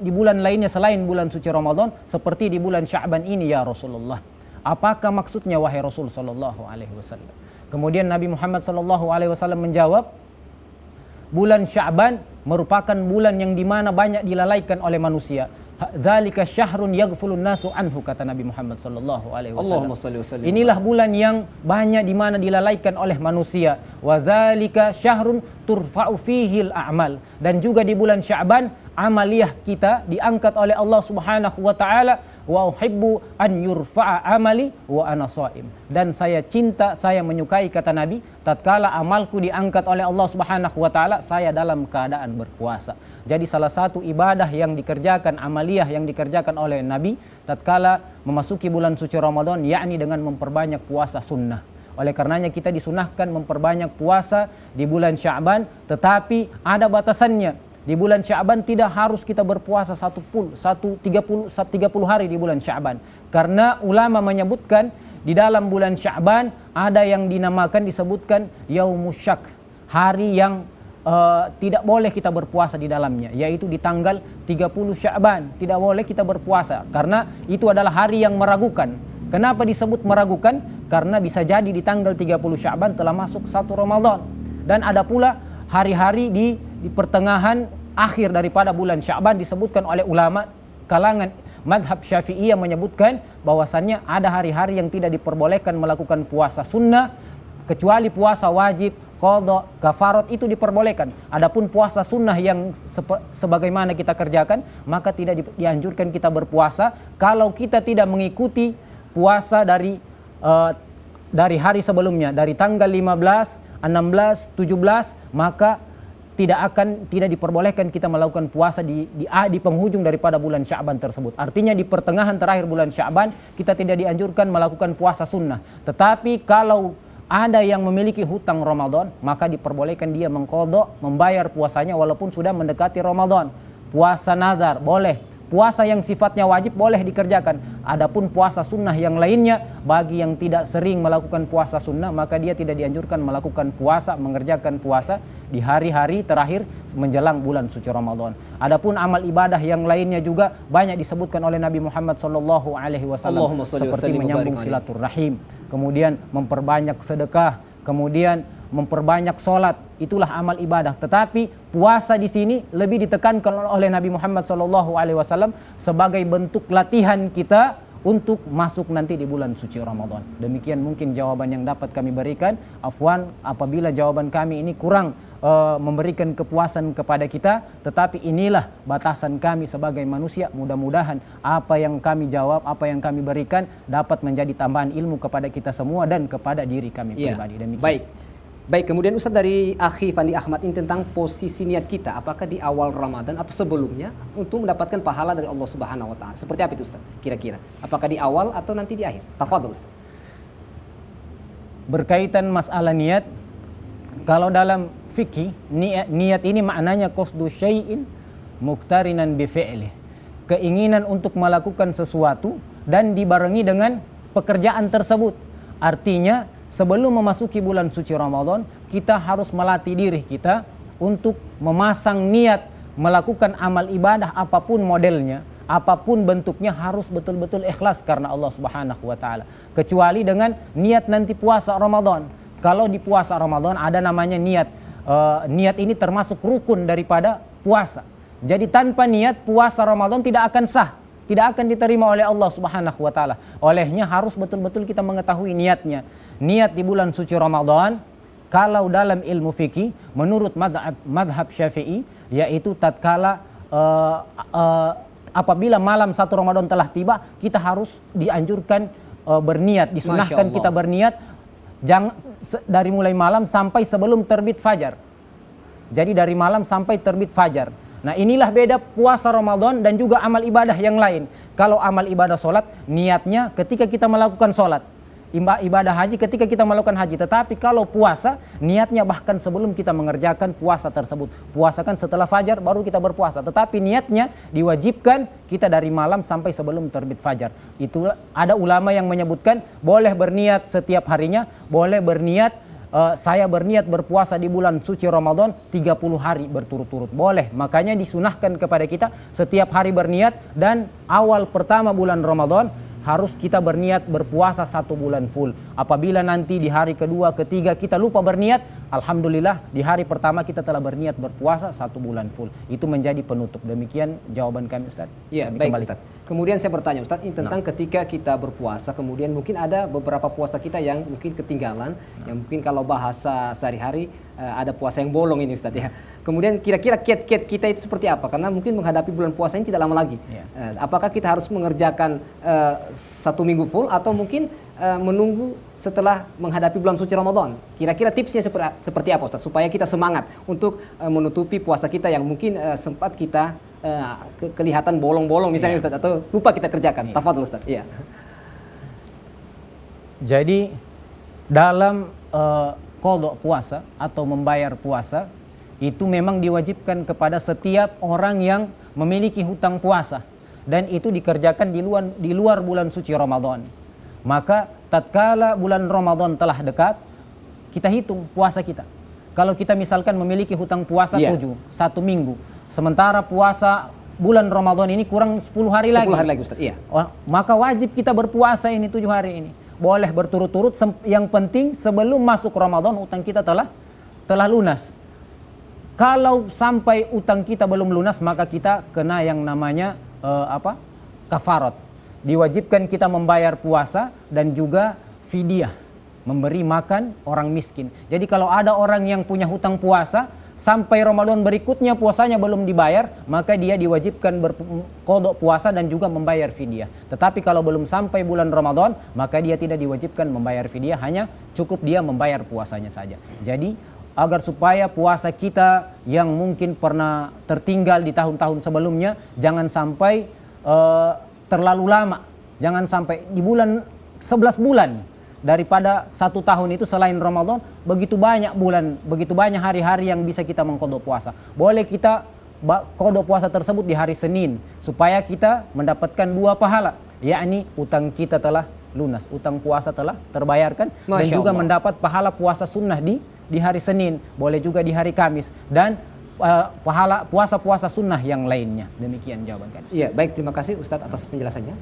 S2: bulan lainnya selain bulan suci Ramadan seperti di bulan Sya'ban ini ya Rasulullah. Apakah maksudnya wahai Rasul sallallahu alaihi wasallam?" Kemudian Nabi Muhammad sallallahu alaihi wasallam menjawab, bulan Sya'ban merupakan bulan yang dimana banyak dilalaikan oleh manusia. Dzalika syahrun yaghfulun nasu anhu, kata Nabi Muhammad sallallahu alaihi wasallam. Inilah bulan yang banyak di mana dilalaikan oleh manusia. Wa dzalika syahrun turfa'u fihil a'mal, dan juga di bulan Sya'ban amaliyah kita diangkat oleh Allah Subhanahu wa taala. Wa uhibbu an yurfa'a amali wa ana shaim, dan saya cinta, saya menyukai, kata Nabi, tatkala amalku diangkat oleh Allah Subhanahu wa taala saya dalam keadaan berpuasa. Jadi salah satu ibadah yang dikerjakan, amaliyah yang dikerjakan oleh Nabi tatkala memasuki bulan suci Ramadan, yakni dengan memperbanyak puasa sunnah. Oleh karenanya kita disunahkan memperbanyak puasa di bulan Sya'ban, tetapi ada batasannya. Di bulan Sya'ban tidak harus kita berpuasa 30 hari di bulan Sya'ban. Karena ulama menyebutkan di dalam bulan Sya'ban ada yang disebutkan Yaumus Syak, hari yang tidak boleh kita berpuasa di dalamnya, yaitu di tanggal 30 Sya'ban tidak boleh kita berpuasa, karena itu adalah hari yang meragukan. Kenapa disebut meragukan? Karena bisa jadi di tanggal 30 Sya'ban telah masuk satu Ramadan. Dan ada pula hari-hari di pertengahan akhir daripada bulan Sya'ban disebutkan oleh ulama kalangan Madhab Syafi'iyah menyebutkan bahwasannya ada hari-hari yang tidak diperbolehkan melakukan puasa sunnah, kecuali puasa wajib, qadha, kafarat itu diperbolehkan. Adapun puasa sunnah yang sebagaimana kita kerjakan, maka tidak dianjurkan kita berpuasa kalau kita tidak mengikuti puasa dari hari sebelumnya, dari tanggal 15, 16, 17, maka tidak diperbolehkan kita melakukan puasa di penghujung daripada bulan Sya'ban tersebut. Artinya di pertengahan terakhir bulan Sya'ban kita tidak dianjurkan melakukan puasa sunnah. Tetapi kalau ada yang memiliki hutang Ramadan, maka diperbolehkan dia mengqadha, membayar puasanya walaupun sudah mendekati Ramadan. Puasa nazar boleh, puasa yang sifatnya wajib boleh dikerjakan. Adapun puasa sunnah yang lainnya, bagi yang tidak sering melakukan puasa sunnah, maka dia tidak dianjurkan melakukan puasa, mengerjakan puasa di hari-hari terakhir menjelang bulan suci Ramadan. Adapun amal ibadah yang lainnya juga banyak disebutkan oleh Nabi Muhammad SAW, seperti menyambung silaturahim, kemudian memperbanyak sedekah, kemudian memperbanyak sholat. Itulah amal ibadah. Tetapi puasa di sini lebih ditekankan oleh Nabi Muhammad SAW sebagai bentuk latihan kita untuk masuk nanti di bulan suci Ramadan. Demikian mungkin jawaban yang dapat kami berikan. Afwan apabila jawaban kami ini kurang memberikan kepuasan kepada kita, tetapi inilah batasan kami sebagai manusia. Mudah-mudahan apa yang kami jawab, apa yang kami berikan dapat menjadi tambahan ilmu kepada kita semua dan kepada diri kami pribadi. Demikian.
S1: Baik, kemudian Ustaz dari Akhi Fandi Ahmad ini tentang posisi niat kita, apakah di awal Ramadan atau sebelumnya untuk mendapatkan pahala dari Allah Subhanahu wa taala. Seperti apa itu Ustaz? Kira-kira apakah di awal atau nanti di akhir? Tafadhol Ustaz.
S2: Berkaitan masalah niat, kalau dalam fikih niat ini maknanya qasdu syai'in muqtarinan bi fi'lih. Keinginan untuk melakukan sesuatu dan dibarengi dengan pekerjaan tersebut. Artinya sebelum memasuki bulan suci Ramadan, kita harus melatih diri kita untuk memasang niat melakukan amal ibadah apapun modelnya, apapun bentuknya, harus betul-betul ikhlas karena Allah Subhanahu wa taala. Kecuali dengan niat nanti puasa Ramadan. Kalau di puasa Ramadan ada namanya niat. Niat ini termasuk rukun daripada puasa. Jadi tanpa niat puasa Ramadan tidak akan sah, tidak akan diterima oleh Allah Subhanahu wa taala. Olehnya harus betul-betul kita mengetahui niatnya. Niat di bulan suci Ramadan, kalau dalam ilmu fikih menurut madhab Syafi'i, yaitu tatkala apabila malam 1 Ramadan telah tiba, kita harus dianjurkan berniat, disunahkan kita berniat dari mulai malam sampai sebelum terbit fajar. Jadi dari malam sampai terbit fajar. Nah, inilah beda puasa Ramadan dan juga amal ibadah yang lain. Kalau amal ibadah solat, niatnya ketika kita melakukan solat. Ibadah haji ketika kita melakukan haji. Tetapi kalau puasa, niatnya bahkan sebelum kita mengerjakan puasa tersebut. Puasa kan setelah fajar baru kita berpuasa. Tetapi niatnya diwajibkan kita dari malam sampai sebelum terbit fajar. Itu ada ulama yang menyebutkan boleh berniat setiap harinya, boleh berniat saya berniat berpuasa di bulan suci Ramadan 30 hari berturut-turut. Boleh. Makanya disunahkan kepada kita setiap hari berniat, dan awal pertama bulan Ramadan harus kita berniat berpuasa 1 bulan full. Apabila nanti di hari kedua, ketiga kita lupa berniat, alhamdulillah di hari pertama kita telah berniat berpuasa 1 bulan full. Itu menjadi penutup. Demikian jawaban kami Ustaz.
S1: Iya, baik Ustaz. Kemudian saya bertanya Ustaz, ini tentang ketika kita berpuasa, kemudian mungkin ada beberapa puasa kita yang mungkin ketinggalan, yang mungkin kalau bahasa sehari-hari ada puasa yang bolong ini Ustaz ya. Kemudian kira-kira kiat-kiat kita itu seperti apa? Karena mungkin menghadapi bulan puasa ini tidak lama lagi. Apakah kita harus mengerjakan 1 minggu full atau mungkin menunggu setelah menghadapi bulan suci Ramadan? Kira-kira tipsnya seperti apa Ustaz? Supaya kita semangat untuk menutupi puasa kita yang mungkin sempat kita kelihatan bolong-bolong misalnya Ustaz, atau lupa kita kerjakan. Tafadhol Ustaz. Iya.
S2: Jadi dalam qadha puasa atau membayar puasa itu memang diwajibkan kepada setiap orang yang memiliki hutang puasa, dan itu dikerjakan di luar bulan suci Ramadan. Maka tatkala bulan Ramadan telah dekat, kita hitung puasa kita. Kalau kita misalkan memiliki hutang puasa 1 minggu, sementara puasa bulan Ramadan ini kurang 10 hari lagi.
S1: 10 hari lagi Ustaz, iya.
S2: Maka wajib kita berpuasa ini 7 hari ini. Boleh berturut-turut, yang penting sebelum masuk Ramadan utang kita telah lunas. Kalau sampai utang kita belum lunas, maka kita kena yang namanya kafarat. Diwajibkan kita membayar puasa dan juga fidyah, memberi makan orang miskin. Jadi kalau ada orang yang punya hutang puasa sampai Ramadan berikutnya puasanya belum dibayar, maka dia diwajibkan berqadha puasa dan juga membayar fidyah. Tetapi kalau belum sampai bulan Ramadan, maka dia tidak diwajibkan membayar fidyah, hanya cukup dia membayar puasanya saja. Jadi agar supaya puasa kita yang mungkin pernah tertinggal di tahun-tahun sebelumnya jangan sampai terlalu lama, jangan sampai di bulan 11 bulan daripada 1 tahun itu selain Ramadan, begitu banyak bulan, begitu banyak hari-hari yang bisa kita mengqadha puasa. Boleh kita qadha puasa tersebut di hari Senin supaya kita mendapatkan 2 pahala, yakni utang kita telah lunas, utang puasa telah terbayarkan, dan juga mendapat pahala puasa sunnah di hari Senin, boleh juga di hari Kamis, dan pahala puasa-puasa sunnah yang lainnya. Demikian jawaban kami.
S1: Iya, baik, terima kasih Ustadz atas penjelasannya.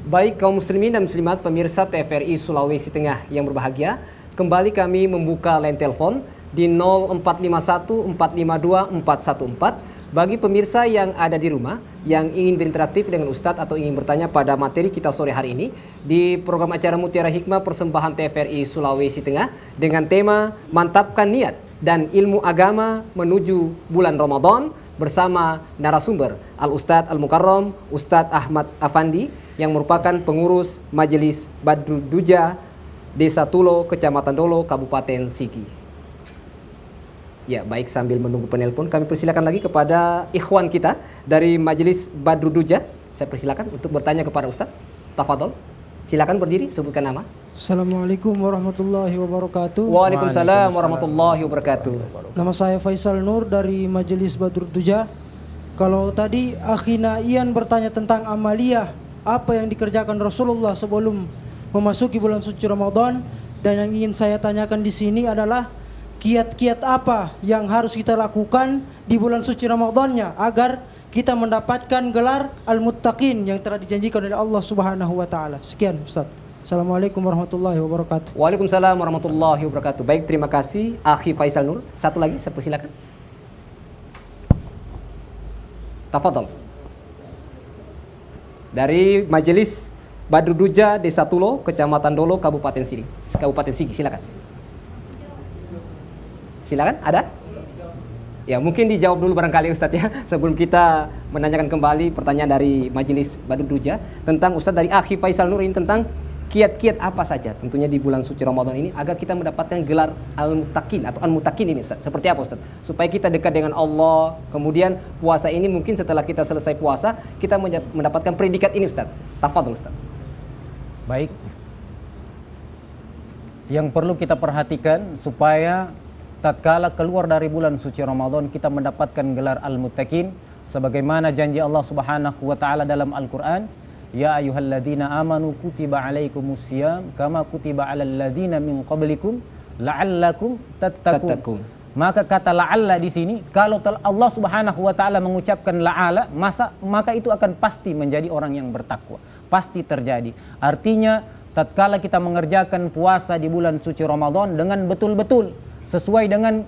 S1: Baik kaum muslimin dan muslimat pemirsa TVRI Sulawesi Tengah yang berbahagia, kembali kami membuka line telepon di 0451 452 414 bagi pemirsa yang ada di rumah yang ingin berinteraktif dengan Ustadz atau ingin bertanya pada materi kita sore hari ini di program acara Mutiara Hikmah persembahan TVRI Sulawesi Tengah dengan tema Mantapkan Niat dan Ilmu Agama menuju bulan Ramadan bersama narasumber Al-Ustadz Al-Mukarram Ustadz Ahmad Afandi yang merupakan pengurus Majelis Badru Duja Desa Tulo, Kecamatan Dolo, Kabupaten Sigi. Ya, baik, sambil menunggu penelpon kami persilakan lagi kepada ikhwan kita dari Majelis Badru Duja. Saya persilakan untuk bertanya kepada Ustadz. Tafadhol. Silakan berdiri, sebutkan nama.
S5: Assalamualaikum warahmatullahi wabarakatuh.
S1: Waalaikumsalam warahmatullahi wabarakatuh.
S5: Nama saya Faisal Nur dari Majelis Badru Duja. Kalau tadi Akhina Ian bertanya tentang amaliyah, apa yang dikerjakan Rasulullah sebelum memasuki bulan suci Ramadan, dan yang ingin saya tanyakan di sini adalah kiat-kiat apa yang harus kita lakukan di bulan suci Ramadannya agar kita mendapatkan gelar Al-Muttaqin yang telah dijanjikan oleh Allah Subhanahu wa taala. Sekian Ustaz. Assalamualaikum warahmatullahi wabarakatuh.
S1: Waalaikumsalam warahmatullahi wabarakatuh. Baik, terima kasih Akhi Faisal Nur. Satu lagi saya persilakan. Tafadhol. Dari Majelis Badru Duja Desa Tulo, Kecamatan Dolo, Kabupaten Sigi. Silakan. Silakan, ada? Ya, mungkin dijawab dulu barangkali Ustadz ya, sebelum kita menanyakan kembali pertanyaan dari Majelis Badru Duja tentang Ustadz dari Akhi Faisal Nur ini tentang kiat-kiat apa saja tentunya di bulan suci Ramadan ini agar kita mendapatkan gelar Al-Muttaqin atau Al-Muttaqin ini Ustadz. Seperti apa Ustadz? Supaya kita dekat dengan Allah, kemudian puasa ini mungkin setelah kita selesai puasa kita mendapatkan predikat ini Ustadz. Tafadhol Ustadz.
S2: Baik. Yang perlu kita perhatikan supaya tatkala keluar dari bulan suci Ramadan kita mendapatkan gelar Al-Muttaqin sebagaimana janji Allah Subhanahu wa taala dalam Al-Qur'an, ya ayyuhalladzina amanu kutiba alaikumusiyam kama kutiba alal ladzina min qablikum la'allakum tattaqun. Maka kata la'alla di sini kalau Allah Subhanahu wa taala mengucapkan la'ala, maka itu akan pasti menjadi orang yang bertakwa, pasti terjadi. Artinya tatkala kita mengerjakan puasa di bulan suci Ramadan dengan betul-betul sesuai dengan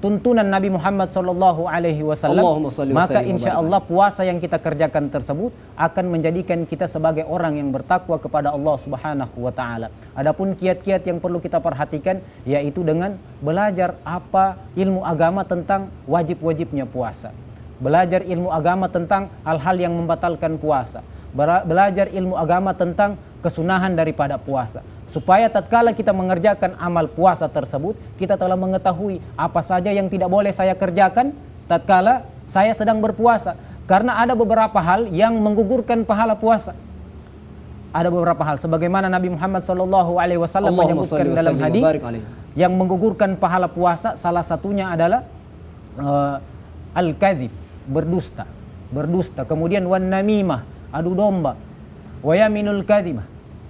S2: tuntunan Nabi Muhammad SAW, maka insya Allah puasa yang kita kerjakan tersebut akan menjadikan kita sebagai orang yang bertakwa kepada Allah Subhanahu wa taala. Adapun kiat-kiat yang perlu kita perhatikan yaitu dengan belajar apa ilmu agama tentang wajib-wajibnya puasa. Belajar ilmu agama tentang hal-hal yang membatalkan puasa. Belajar ilmu agama tentang kesunahan daripada puasa, supaya tatkala kita mengerjakan amal puasa tersebut kita telah mengetahui apa saja yang tidak boleh saya kerjakan tatkala saya sedang berpuasa, karena ada beberapa hal yang menggugurkan pahala puasa. Ada beberapa hal sebagaimana Nabi Muhammad SAW menyebutkan dalam hadis yang menggugurkan pahala puasa, salah satunya adalah al-kadzib, berdusta, kemudian wan namimah, adu domba, wa yaminul kadzibah,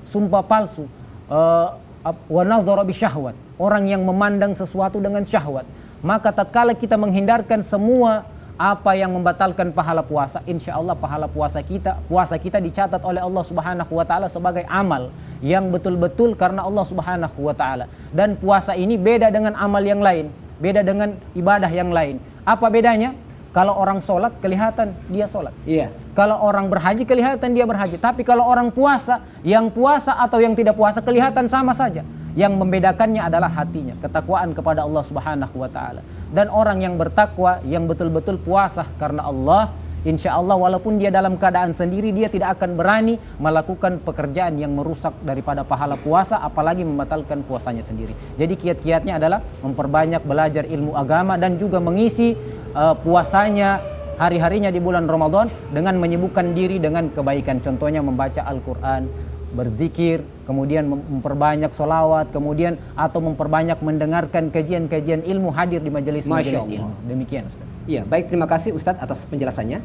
S2: sumpah palsu, wa nadhara bisyahwat, orang yang memandang sesuatu dengan syahwat. Maka tatkala kita menghindarkan semua apa yang membatalkan pahala puasa, insya Allah pahala puasa kita dicatat oleh Allah Subhanahu wa taala sebagai amal yang betul-betul karena Allah Subhanahu wa taala. Dan puasa ini beda dengan amal yang lain, beda dengan ibadah yang lain. Apa bedanya? Kalau orang sholat kelihatan dia sholat.
S1: Iya.
S2: Kalau orang berhaji kelihatan dia berhaji. Tapi kalau orang puasa, yang puasa atau yang tidak puasa kelihatan sama saja. Yang membedakannya adalah hatinya, ketakwaan kepada Allah Subhanahu wa taala. Dan orang yang bertakwa, yang betul-betul puasa karena Allah, insya Allah walaupun dia dalam keadaan sendiri, dia tidak akan berani melakukan pekerjaan yang merusak daripada pahala puasa, apalagi membatalkan puasanya sendiri. Jadi kiat-kiatnya adalah memperbanyak belajar ilmu agama dan juga mengisi puasanya hari-harinya di bulan Ramadan dengan menyibukkan diri dengan kebaikan. Contohnya membaca Al-Quran, berzikir, kemudian memperbanyak sholawat, kemudian atau memperbanyak mendengarkan kajian-kajian ilmu, hadir di majelis-majelis ilmu. Demikian Ustaz.
S1: Iya, baik, terima kasih Ustadz atas penjelasannya.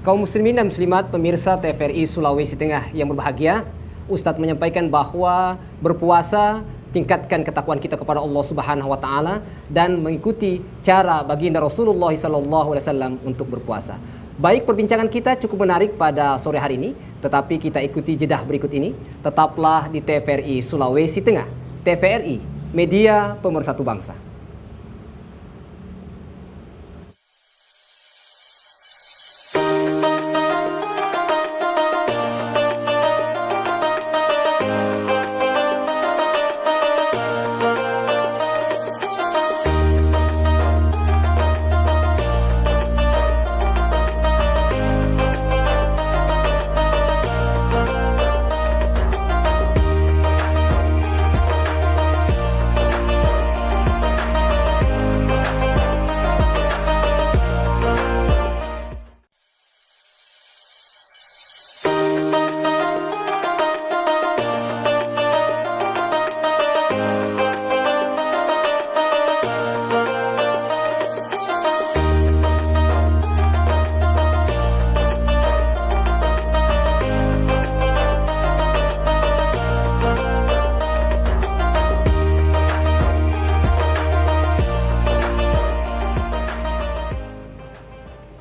S1: Kaum muslimin dan muslimat pemirsa TVRI Sulawesi Tengah yang berbahagia, Ustadz menyampaikan bahwa berpuasa tingkatkan ketakwaan kita kepada Allah Subhanahu wa taala dan mengikuti cara baginda Rasulullah sallallahu alaihi wasallam untuk berpuasa. Baik, perbincangan kita cukup menarik pada sore hari ini, tetapi kita ikuti jedah berikut ini. Tetaplah di TVRI Sulawesi Tengah. TVRI, media pemersatu bangsa.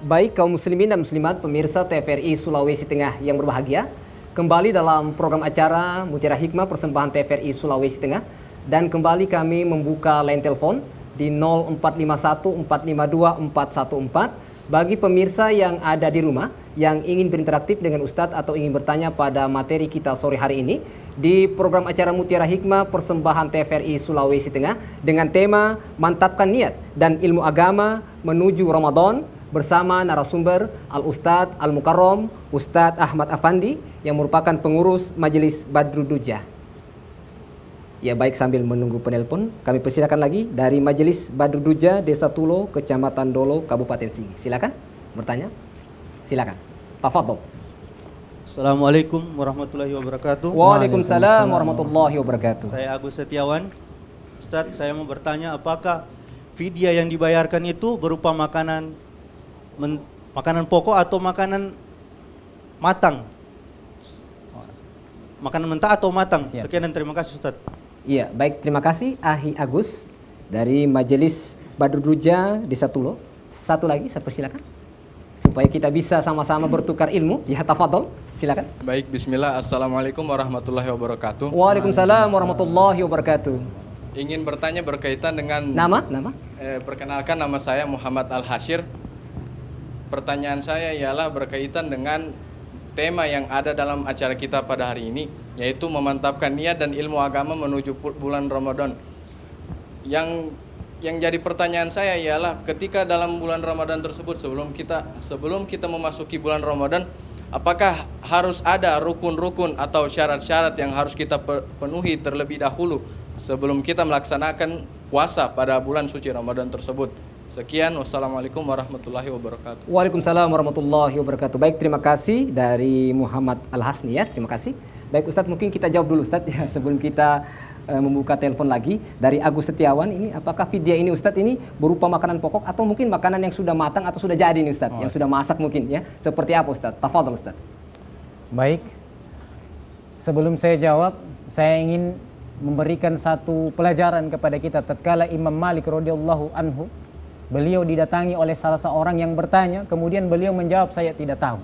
S1: Baik, kaum muslimin dan muslimat pemirsa TVRI Sulawesi Tengah yang berbahagia, kembali dalam program acara Mutiara Hikmah persembahan TVRI Sulawesi Tengah, dan kembali kami membuka line telepon di 0451452414 bagi pemirsa yang ada di rumah yang ingin berinteraktif dengan Ustadz atau ingin bertanya pada materi kita sore hari ini di program acara Mutiara Hikmah persembahan TVRI Sulawesi Tengah dengan tema Mantapkan Niat dan Ilmu Agama Menuju Ramadan bersama narasumber Al-Ustadz Al-Mukarram Ustadz Ahmad Afandi yang merupakan pengurus Majelis Badru Duja. Ya baik, sambil menunggu penelpon, kami persilakan lagi dari Majelis Badru Duja Desa Tulo, Kecamatan Dolo, Kabupaten Sigi. Silakan bertanya. Silakan. Tafadhol.
S6: Assalamualaikum warahmatullahi wabarakatuh.
S1: Waalaikumsalam warahmatullahi wabarakatuh.
S6: Saya Agus Setiawan. Ustadz, saya mau bertanya, apakah fidyah yang dibayarkan itu berupa makanan pokok atau makanan matang? Makanan mentah atau matang?
S2: Siap.
S6: Sekian dan terima kasih Ustadz.
S1: Iya, baik, terima kasih Ahi Agus dari Majelis Badru Duja Desa Tulo. Satu lagi saya persilakan supaya kita bisa sama-sama bertukar ilmu. Ya, tafadhol, silakan.
S7: Baik, bismillah. Assalamualaikum warahmatullahi wabarakatuh.
S1: Waalaikumsalam warahmatullahi wabarakatuh.
S7: Ingin bertanya berkaitan dengan
S1: Nama?
S7: perkenalkan, nama saya Muhammad Al-Hashir. Pertanyaan saya ialah berkaitan dengan tema yang ada dalam acara kita pada hari ini, yaitu memantapkan niat dan ilmu agama menuju bulan Ramadan. Yang jadi pertanyaan saya ialah ketika dalam bulan Ramadan tersebut, sebelum kita memasuki bulan Ramadan, apakah harus ada rukun-rukun atau syarat-syarat yang harus kita penuhi terlebih dahulu sebelum kita melaksanakan puasa pada bulan suci Ramadan tersebut? Sekian, wassalamualaikum warahmatullahi wabarakatuh.
S1: Waalaikumsalam warahmatullahi wabarakatuh. Baik, terima kasih dari Muhammad Al-Hasni ya, terima kasih. Baik Ustadz, mungkin kita jawab dulu Ustadz ya, sebelum kita membuka telepon lagi. Dari Agus Setiawan ini, apakah fidyah ini Ustadz ini berupa makanan pokok atau mungkin makanan yang sudah matang atau sudah jadi nih Ustadz, yang sudah masak mungkin ya? Seperti apa Ustadz? Tafadhol Ustadz.
S2: Baik, sebelum saya jawab, saya ingin memberikan satu pelajaran kepada kita. Tatkala Imam Malik radhiyallahu anhu, beliau didatangi oleh salah seorang yang bertanya, kemudian beliau menjawab, saya tidak tahu.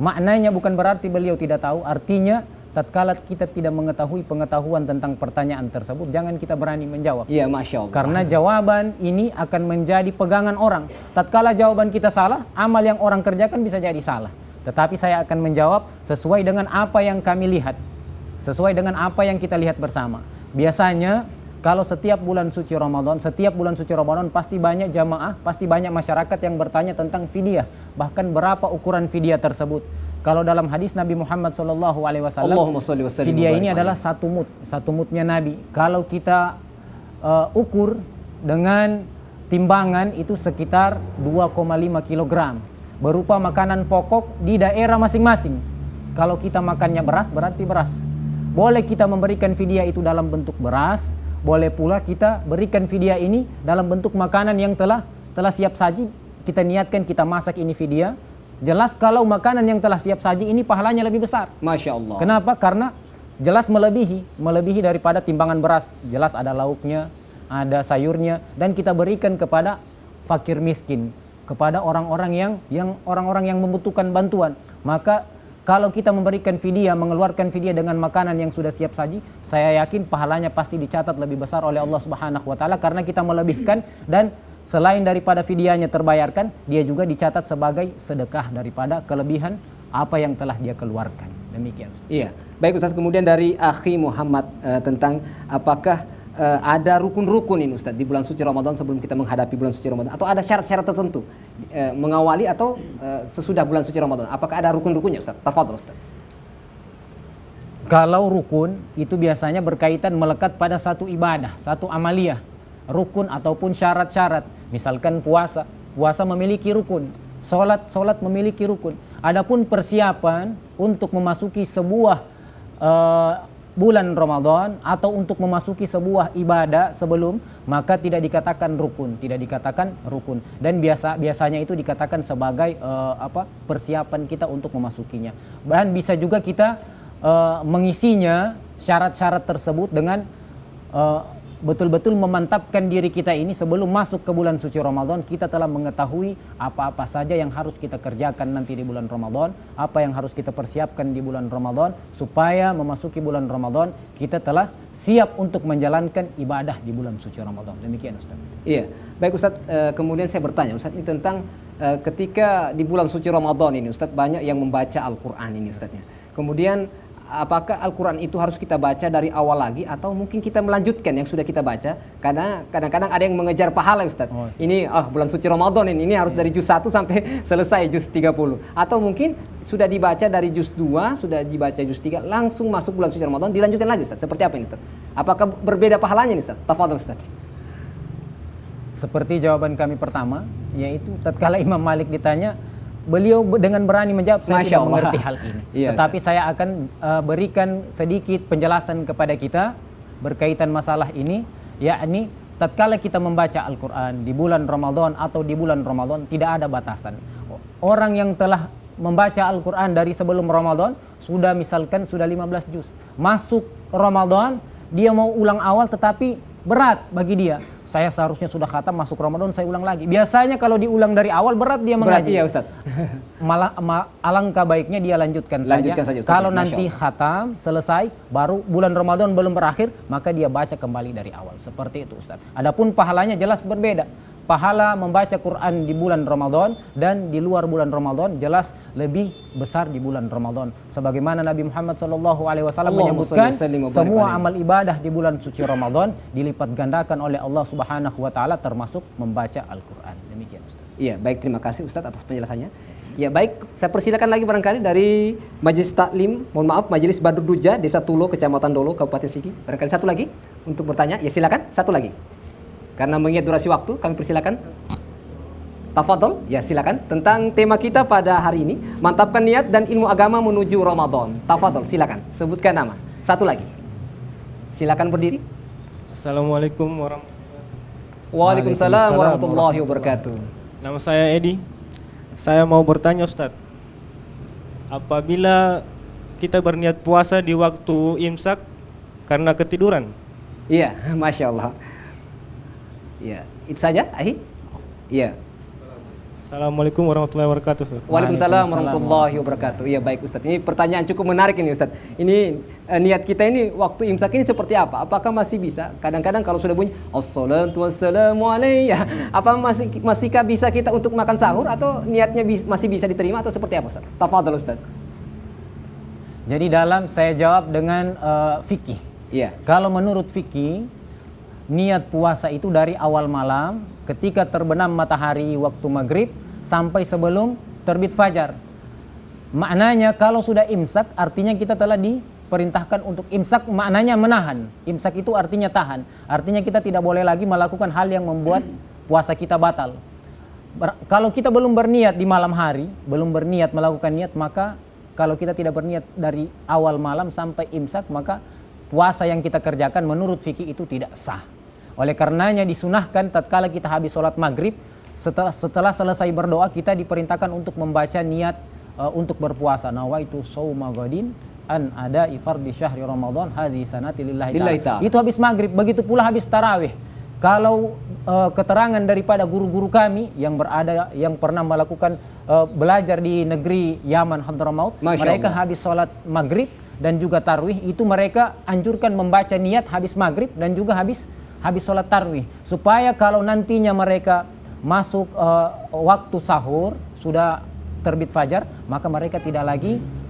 S2: Maknanya bukan berarti beliau tidak tahu, artinya tatkala kita tidak mengetahui pengetahuan tentang pertanyaan tersebut, jangan kita berani menjawab.
S1: Iya, Masya Allah.
S2: Karena jawaban ini akan menjadi pegangan orang. Tatkala jawaban kita salah, amal yang orang kerjakan bisa jadi salah. Tetapi saya akan menjawab sesuai dengan apa yang kami lihat, sesuai dengan apa yang kita lihat bersama. Biasanya kalau setiap bulan suci Ramadan pasti banyak jamaah, pasti banyak masyarakat yang bertanya tentang fidyah, bahkan berapa ukuran fidyah tersebut. Kalau dalam hadis Nabi Muhammad SAW, fidyah ini adalah satu mudnya Nabi. Kalau kita ukur dengan timbangan itu sekitar 2,5 kg, berupa makanan pokok di daerah masing-masing. Kalau kita makannya beras, berarti beras. Boleh kita memberikan fidyah itu dalam bentuk beras, boleh pula kita berikan fidyah ini dalam bentuk makanan yang telah siap saji. Kita niatkan kita masak ini fidyah. Jelas kalau makanan yang telah siap saji ini pahalanya lebih besar.
S1: Masya Allah.
S2: Kenapa? Karena jelas melebihi daripada timbangan beras. Jelas ada lauknya, ada sayurnya, dan kita berikan kepada fakir miskin, kepada orang-orang yang membutuhkan bantuan. Maka kalau kita memberikan fidyah, mengeluarkan fidyah dengan makanan yang sudah siap saji, saya yakin pahalanya pasti dicatat lebih besar oleh Allah Subhanahu wa taala, karena kita melebihkan, dan selain daripada fidyahnya terbayarkan, dia juga dicatat sebagai sedekah daripada kelebihan apa yang telah dia keluarkan. Demikian.
S1: Iya. Baik Ustaz, kemudian dari Akhi Muhammad tentang apakah ada rukun-rukun ini Ustaz di bulan suci Ramadan sebelum kita menghadapi bulan suci Ramadan, atau ada syarat-syarat tertentu mengawali atau sesudah bulan suci Ramadan? Apakah ada rukun-rukunnya Ustaz? Tafadhol Ustaz.
S2: Kalau rukun itu biasanya berkaitan melekat pada satu ibadah, satu amaliyah. Rukun ataupun syarat-syarat. Misalkan puasa memiliki rukun, salat memiliki rukun. Adapun persiapan untuk memasuki sebuah bulan Ramadan atau untuk memasuki sebuah ibadah sebelum, maka tidak dikatakan rukun, dan biasanya itu dikatakan sebagai persiapan kita untuk memasukinya. Dan bisa juga kita mengisinya syarat-syarat tersebut dengan betul-betul memantapkan diri kita ini sebelum masuk ke bulan suci Ramadan. Kita telah mengetahui apa-apa saja yang harus kita kerjakan nanti di bulan Ramadan, apa yang harus kita persiapkan di bulan Ramadan, supaya memasuki bulan Ramadan kita telah siap untuk menjalankan ibadah di bulan suci Ramadan. Demikian Ustaz.
S1: Iya, baik Ustaz. Kemudian saya bertanya Ustaz, ini tentang ketika di bulan suci Ramadan ini Ustaz, banyak yang membaca Al-Quran ini Ustaznya. Kemudian apakah Al-Quran itu harus kita baca dari awal lagi, atau mungkin kita melanjutkan yang sudah kita baca? Karena kadang-kadang ada yang mengejar pahala Ustaz. Ini bulan suci Ramadan ini harus dari juz 1 sampai selesai juz 30. Atau mungkin sudah dibaca dari juz 2, sudah dibaca juz 3, langsung masuk bulan suci Ramadan dilanjutkan lagi Ustaz. Seperti apa ini Ustaz? Apakah berbeda pahalanya ini Ustaz? Tafadhol Ustaz.
S2: Seperti jawaban kami pertama, yaitu tatkala Imam Malik ditanya, beliau dengan berani menjawab, saya tidak mengerti hal ini. Iya, tetapi saya akan berikan sedikit penjelasan kepada kita berkaitan masalah ini, yakni tatkala kita membaca Al-Quran di bulan Ramadan atau di bulan Ramadan tidak ada batasan. Orang yang telah membaca Al-Quran dari sebelum Ramadan misalkan sudah 15 juz, masuk Ramadan dia mau ulang awal tetapi berat bagi dia. Saya seharusnya sudah khatam, masuk Ramadan saya ulang lagi. Biasanya kalau diulang dari awal berat dia mengaji.
S1: Iya Ustaz.
S2: Alangkah baiknya dia lanjutkan saja Ustaz. Kalau nanti khatam selesai, baru bulan Ramadan belum berakhir, maka dia baca kembali dari awal. Seperti itu Ustaz. Adapun pahalanya jelas berbeda. Pahala membaca Quran di bulan Ramadan dan di luar bulan Ramadan jelas lebih besar di bulan Ramadan. Sebagaimana Nabi Muhammad SAW menyebutkan, semua amal ibadah di bulan suci Ramadan dilipat gandakan oleh Allah Subhanahu wa taala, termasuk membaca Al-Quran. Demikian Ustaz.
S1: Iya, baik, terima kasih Ustaz atas penjelasannya. Ya baik, saya persilakan lagi barangkali dari Majelis Taklim, Majelis Badru Duja, Desa Tulo, Kecamatan Dolo, Kabupaten Sigi. Barangkali satu lagi untuk bertanya. Ya silakan, satu lagi. Karena mengingat durasi waktu, kami persilakan. Tafadhol, ya silakan. Tentang tema kita pada hari ini, mantapkan niat dan ilmu agama menuju Ramadan. Tafadhol, silakan. Sebutkan nama. Satu lagi. Silakan berdiri.
S8: Assalamualaikum warahmatullahi wabarakatuh.
S1: Waalaikumsalam warahmatullahi wabarakatuh.
S8: Nama saya Edi. Saya mau bertanya Ustadz, apabila kita berniat puasa di waktu imsak karena ketiduran?
S1: Iya, Masya Allah. Ya, itu saja, Ahi? Iya.
S8: Assalamualaikum warahmatullahi wabarakatuh, Ustaz.
S1: Waalaikumsalam warahmatullahi wabarakatuh. Iya baik Ustadz. Ini pertanyaan cukup menarik ini Ustadz. Ini niat kita ini waktu imsak ini seperti apa? Apakah masih bisa? Kadang-kadang kalau sudah bunyi assalatu wassalamu alayya, apa masihkah bisa kita untuk makan sahur atau niatnya masih bisa diterima atau seperti apa Ustadz? Tafadhol Ustadz.
S2: Jadi dalam saya jawab dengan fikih.
S1: Iya.
S2: Kalau menurut fikih, niat puasa itu dari awal malam ketika terbenam matahari waktu maghrib sampai sebelum terbit fajar. Maknanya kalau sudah imsak artinya kita telah diperintahkan untuk imsak, maknanya menahan. Imsak itu artinya tahan. Artinya kita tidak boleh lagi melakukan hal yang membuat puasa kita batal. Kalau kita belum berniat di malam hari, belum berniat melakukan niat, maka kalau kita tidak berniat dari awal malam sampai imsak, maka puasa yang kita kerjakan menurut fikih itu tidak sah. Oleh karenanya disunahkan tatkala kita habis sholat maghrib, setelah selesai berdoa kita diperintahkan untuk membaca niat untuk berpuasa. Nawaitu shauma ghadin an ada'i fardhi syahri Ramadan hadhihi sanati lillahi ta'ala. Itu habis maghrib, begitu pula habis tarawih. Kalau keterangan daripada guru-guru kami yang pernah melakukan belajar di negeri Yaman Hadramaut, mereka habis sholat maghrib dan juga tarawih itu mereka anjurkan membaca niat habis maghrib dan juga habis sholat tarawih, supaya kalau nantinya mereka masuk waktu sahur sudah terbit fajar, maka mereka tidak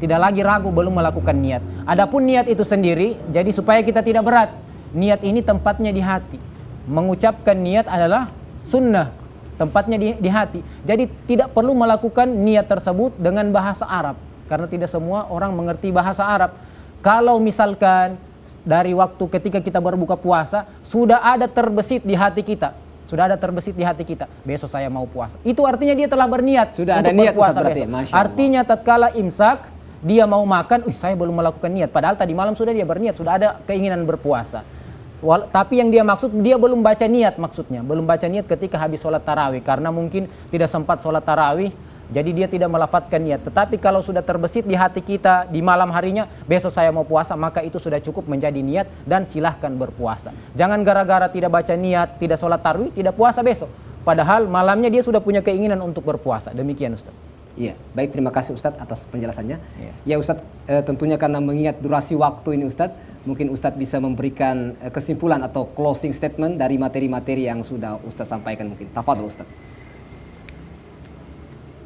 S2: lagi ragu belum melakukan niat. Adapun niat itu sendiri, jadi supaya kita tidak berat, niat ini tempatnya di hati. Mengucapkan niat adalah sunnah, tempatnya di hati. Jadi tidak perlu melakukan niat tersebut dengan bahasa Arab, karena tidak semua orang mengerti bahasa Arab. Kalau misalkan dari waktu ketika kita berbuka puasa sudah ada terbesit di hati kita, besok saya mau puasa, itu artinya dia telah berniat
S1: sudah
S2: untuk
S1: ada niat
S2: berpuasa
S1: berarti.
S2: besok. Artinya tatkala imsak dia mau makan, saya belum melakukan niat, padahal tadi malam sudah dia berniat, sudah ada keinginan berpuasa. Tapi yang dia maksud, dia belum baca niat, maksudnya belum baca niat ketika habis sholat tarawih, karena mungkin tidak sempat sholat tarawih, jadi dia tidak melafadzkan niat. Tetapi kalau sudah terbesit di hati kita di malam harinya, besok saya mau puasa, maka itu sudah cukup menjadi niat dan silahkan berpuasa. Jangan gara-gara tidak baca niat, tidak sholat tarawih, tidak puasa besok. Padahal malamnya dia sudah punya keinginan untuk berpuasa. Demikian Ustaz.
S1: Iya, baik, terima kasih Ustadz atas penjelasannya.
S2: Iya.
S1: Ya Ustadz, tentunya karena mengingat durasi waktu ini Ustadz, mungkin Ustadz bisa memberikan kesimpulan atau closing statement dari materi-materi yang sudah Ustadz sampaikan mungkin. Tafadhol Ustadz.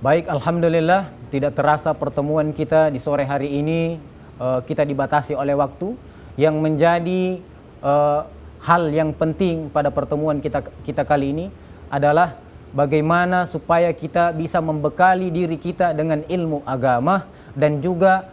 S2: Baik, alhamdulillah tidak terasa pertemuan kita di sore hari ini kita dibatasi oleh waktu. Yang menjadi hal yang penting pada pertemuan kita kali ini adalah bagaimana supaya kita bisa membekali diri kita dengan ilmu agama dan juga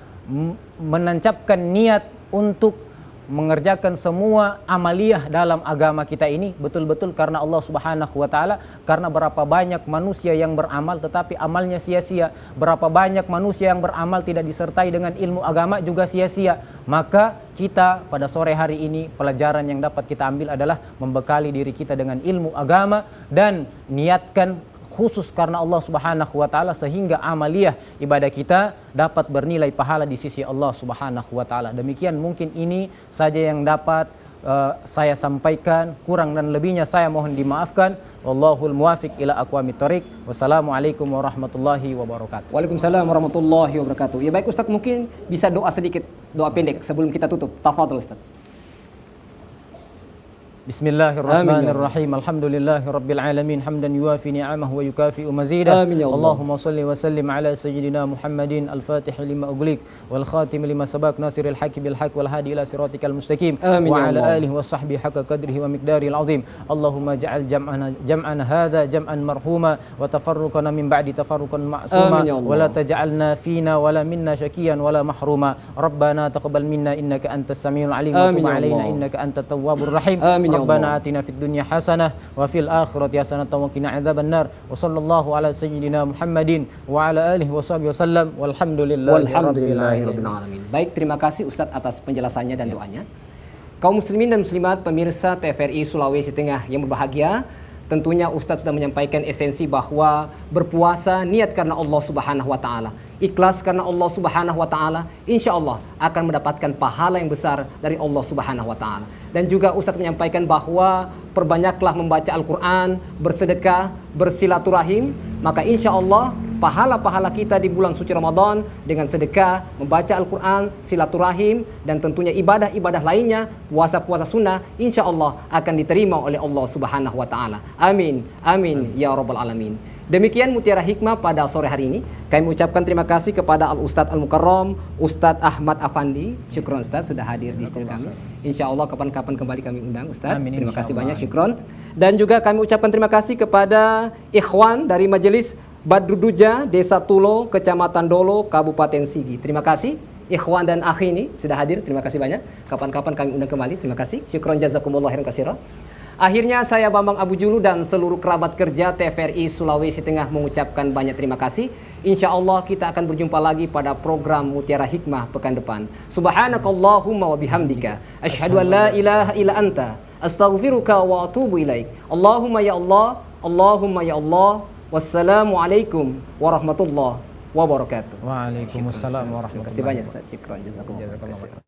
S2: menancapkan niat untuk mengerjakan semua amaliyah dalam agama kita ini betul-betul karena Allah Subhanahu wa taala. Karena berapa banyak manusia yang beramal tetapi amalnya sia-sia, berapa banyak manusia yang beramal tidak disertai dengan ilmu agama juga sia-sia. Maka kita pada sore hari ini pelajaran yang dapat kita ambil adalah membekali diri kita dengan ilmu agama dan niatkan khusus karena Allah Subhanahu wa taala sehingga amaliyah ibadah kita dapat bernilai pahala di sisi Allah Subhanahu wa taala. Demikian mungkin ini saja yang dapat saya sampaikan, kurang dan lebihnya saya mohon dimaafkan. Wallahul muwafiq ila aqwamit thoriq. Wassalamualaikum warahmatullahi wabarakatuh.
S1: Waalaikumsalam warahmatullahi wabarakatuh. Ya baik Ustaz, mungkin bisa doa sedikit, doa pendek sebelum kita tutup. Tafadhol Ustaz.
S2: Bismillahirrahmanirrahim. Alhamdulillahirabbil alamin hamdan yuwafi ni'amahu wa yukafi'u mazidah.
S1: Amin ya Allah.
S2: Allahumma shalli wa sallim ala sayyidina Muhammadin al-fatih lima ughliq wal khatim lima sabaq nasiril haqqi bil haqq wal hadi ila siratikal mustaqim
S1: Amin
S2: wa
S1: ya
S2: ala
S1: Allah.
S2: alihi wa sahbihi haqqa qadrihi wa miqdaril azim. Allahumma ja'al jam'ana hadha jam'an marhuma wa tafarruqana min ba'di tafarruqan ma'suma
S1: Amin ya Allah.
S2: wa la taj'alna fina wa la minna syakiyan wa la mahruma. Rabbana taqabbal minna innaka antas samiul alim wa
S1: Amin
S2: tub
S1: ya
S2: alaina
S1: Allah.
S2: innaka antat tawwabur rahim.
S1: Amin ya
S2: Rabbana
S1: Allah.
S2: atina fid dunya hasanah wa fil akhirati hasanah wa qina adzabannar. Wa sallallahu ala sayyidina Muhammadin wa ala alihi wa sahbihi wasallam walhamdulillahi rabbil alamin.
S1: Baik, terima kasih Ustadz atas penjelasannya dan doanya. Kaum muslimin dan muslimat pemirsa TVRI Sulawesi Tengah yang berbahagia, tentunya Ustadz sudah menyampaikan esensi bahwa berpuasa niat karena Allah Subhanahu wa taala. ikhlas karena Allah Subhanahu wa taala, insya Allah akan mendapatkan pahala yang besar dari Allah Subhanahu wa taala. Dan juga Ustadz menyampaikan bahwa perbanyaklah membaca Al-Qur'an, bersedekah, bersilaturahim, maka insya Allah pahala-pahala kita di bulan suci Ramadan dengan sedekah, membaca Al-Quran, silaturahim, dan tentunya ibadah-ibadah lainnya, puasa-puasa sunnah, insya Allah akan diterima oleh Allah Subhanahu wa Ta'ala. Amin, amin, ya Rabbal Alamin. Demikian Mutiara Hikmah pada sore hari ini. Kami ucapkan terima kasih kepada Al-Ustadz Al-Mukarram, Ustadz Ahmad Afandi. Syukron Ustadz sudah hadir di studio kami. Insya Allah kapan-kapan kembali kami undang Ustadz.
S2: Amin,
S1: Terima kasih
S2: insyaallah.
S1: banyak, syukron. Dan juga kami ucapkan terima kasih kepada ikhwan dari Majelis Badruduja, Desa Tulo, Kecamatan Dolo, Kabupaten Sigi. Terima kasih ikhwan dan akhi ini sudah hadir. Terima kasih banyak. Kapan-kapan kami undang kembali. Terima kasih. Syukron jazakumullah khairan katsira. Akhirnya saya Bambang Abu Julu dan seluruh kerabat kerja TVRI Sulawesi Tengah mengucapkan banyak terima kasih. Insya Allah kita akan berjumpa lagi pada program Mutiara Hikmah pekan depan. Subhanakallahumma wa bihamdika asyhadu an la ilaha illa anta astaghfiruka wa atubu ilaik. Allahumma ya Allah, Allahumma ya Allah. Wassalamualaikum warahmatullahi wabarakatuh.
S2: Waalaikumsalam warahmatullahi
S1: Terima kasih banyak Ustaz. Syukran jazakumullah.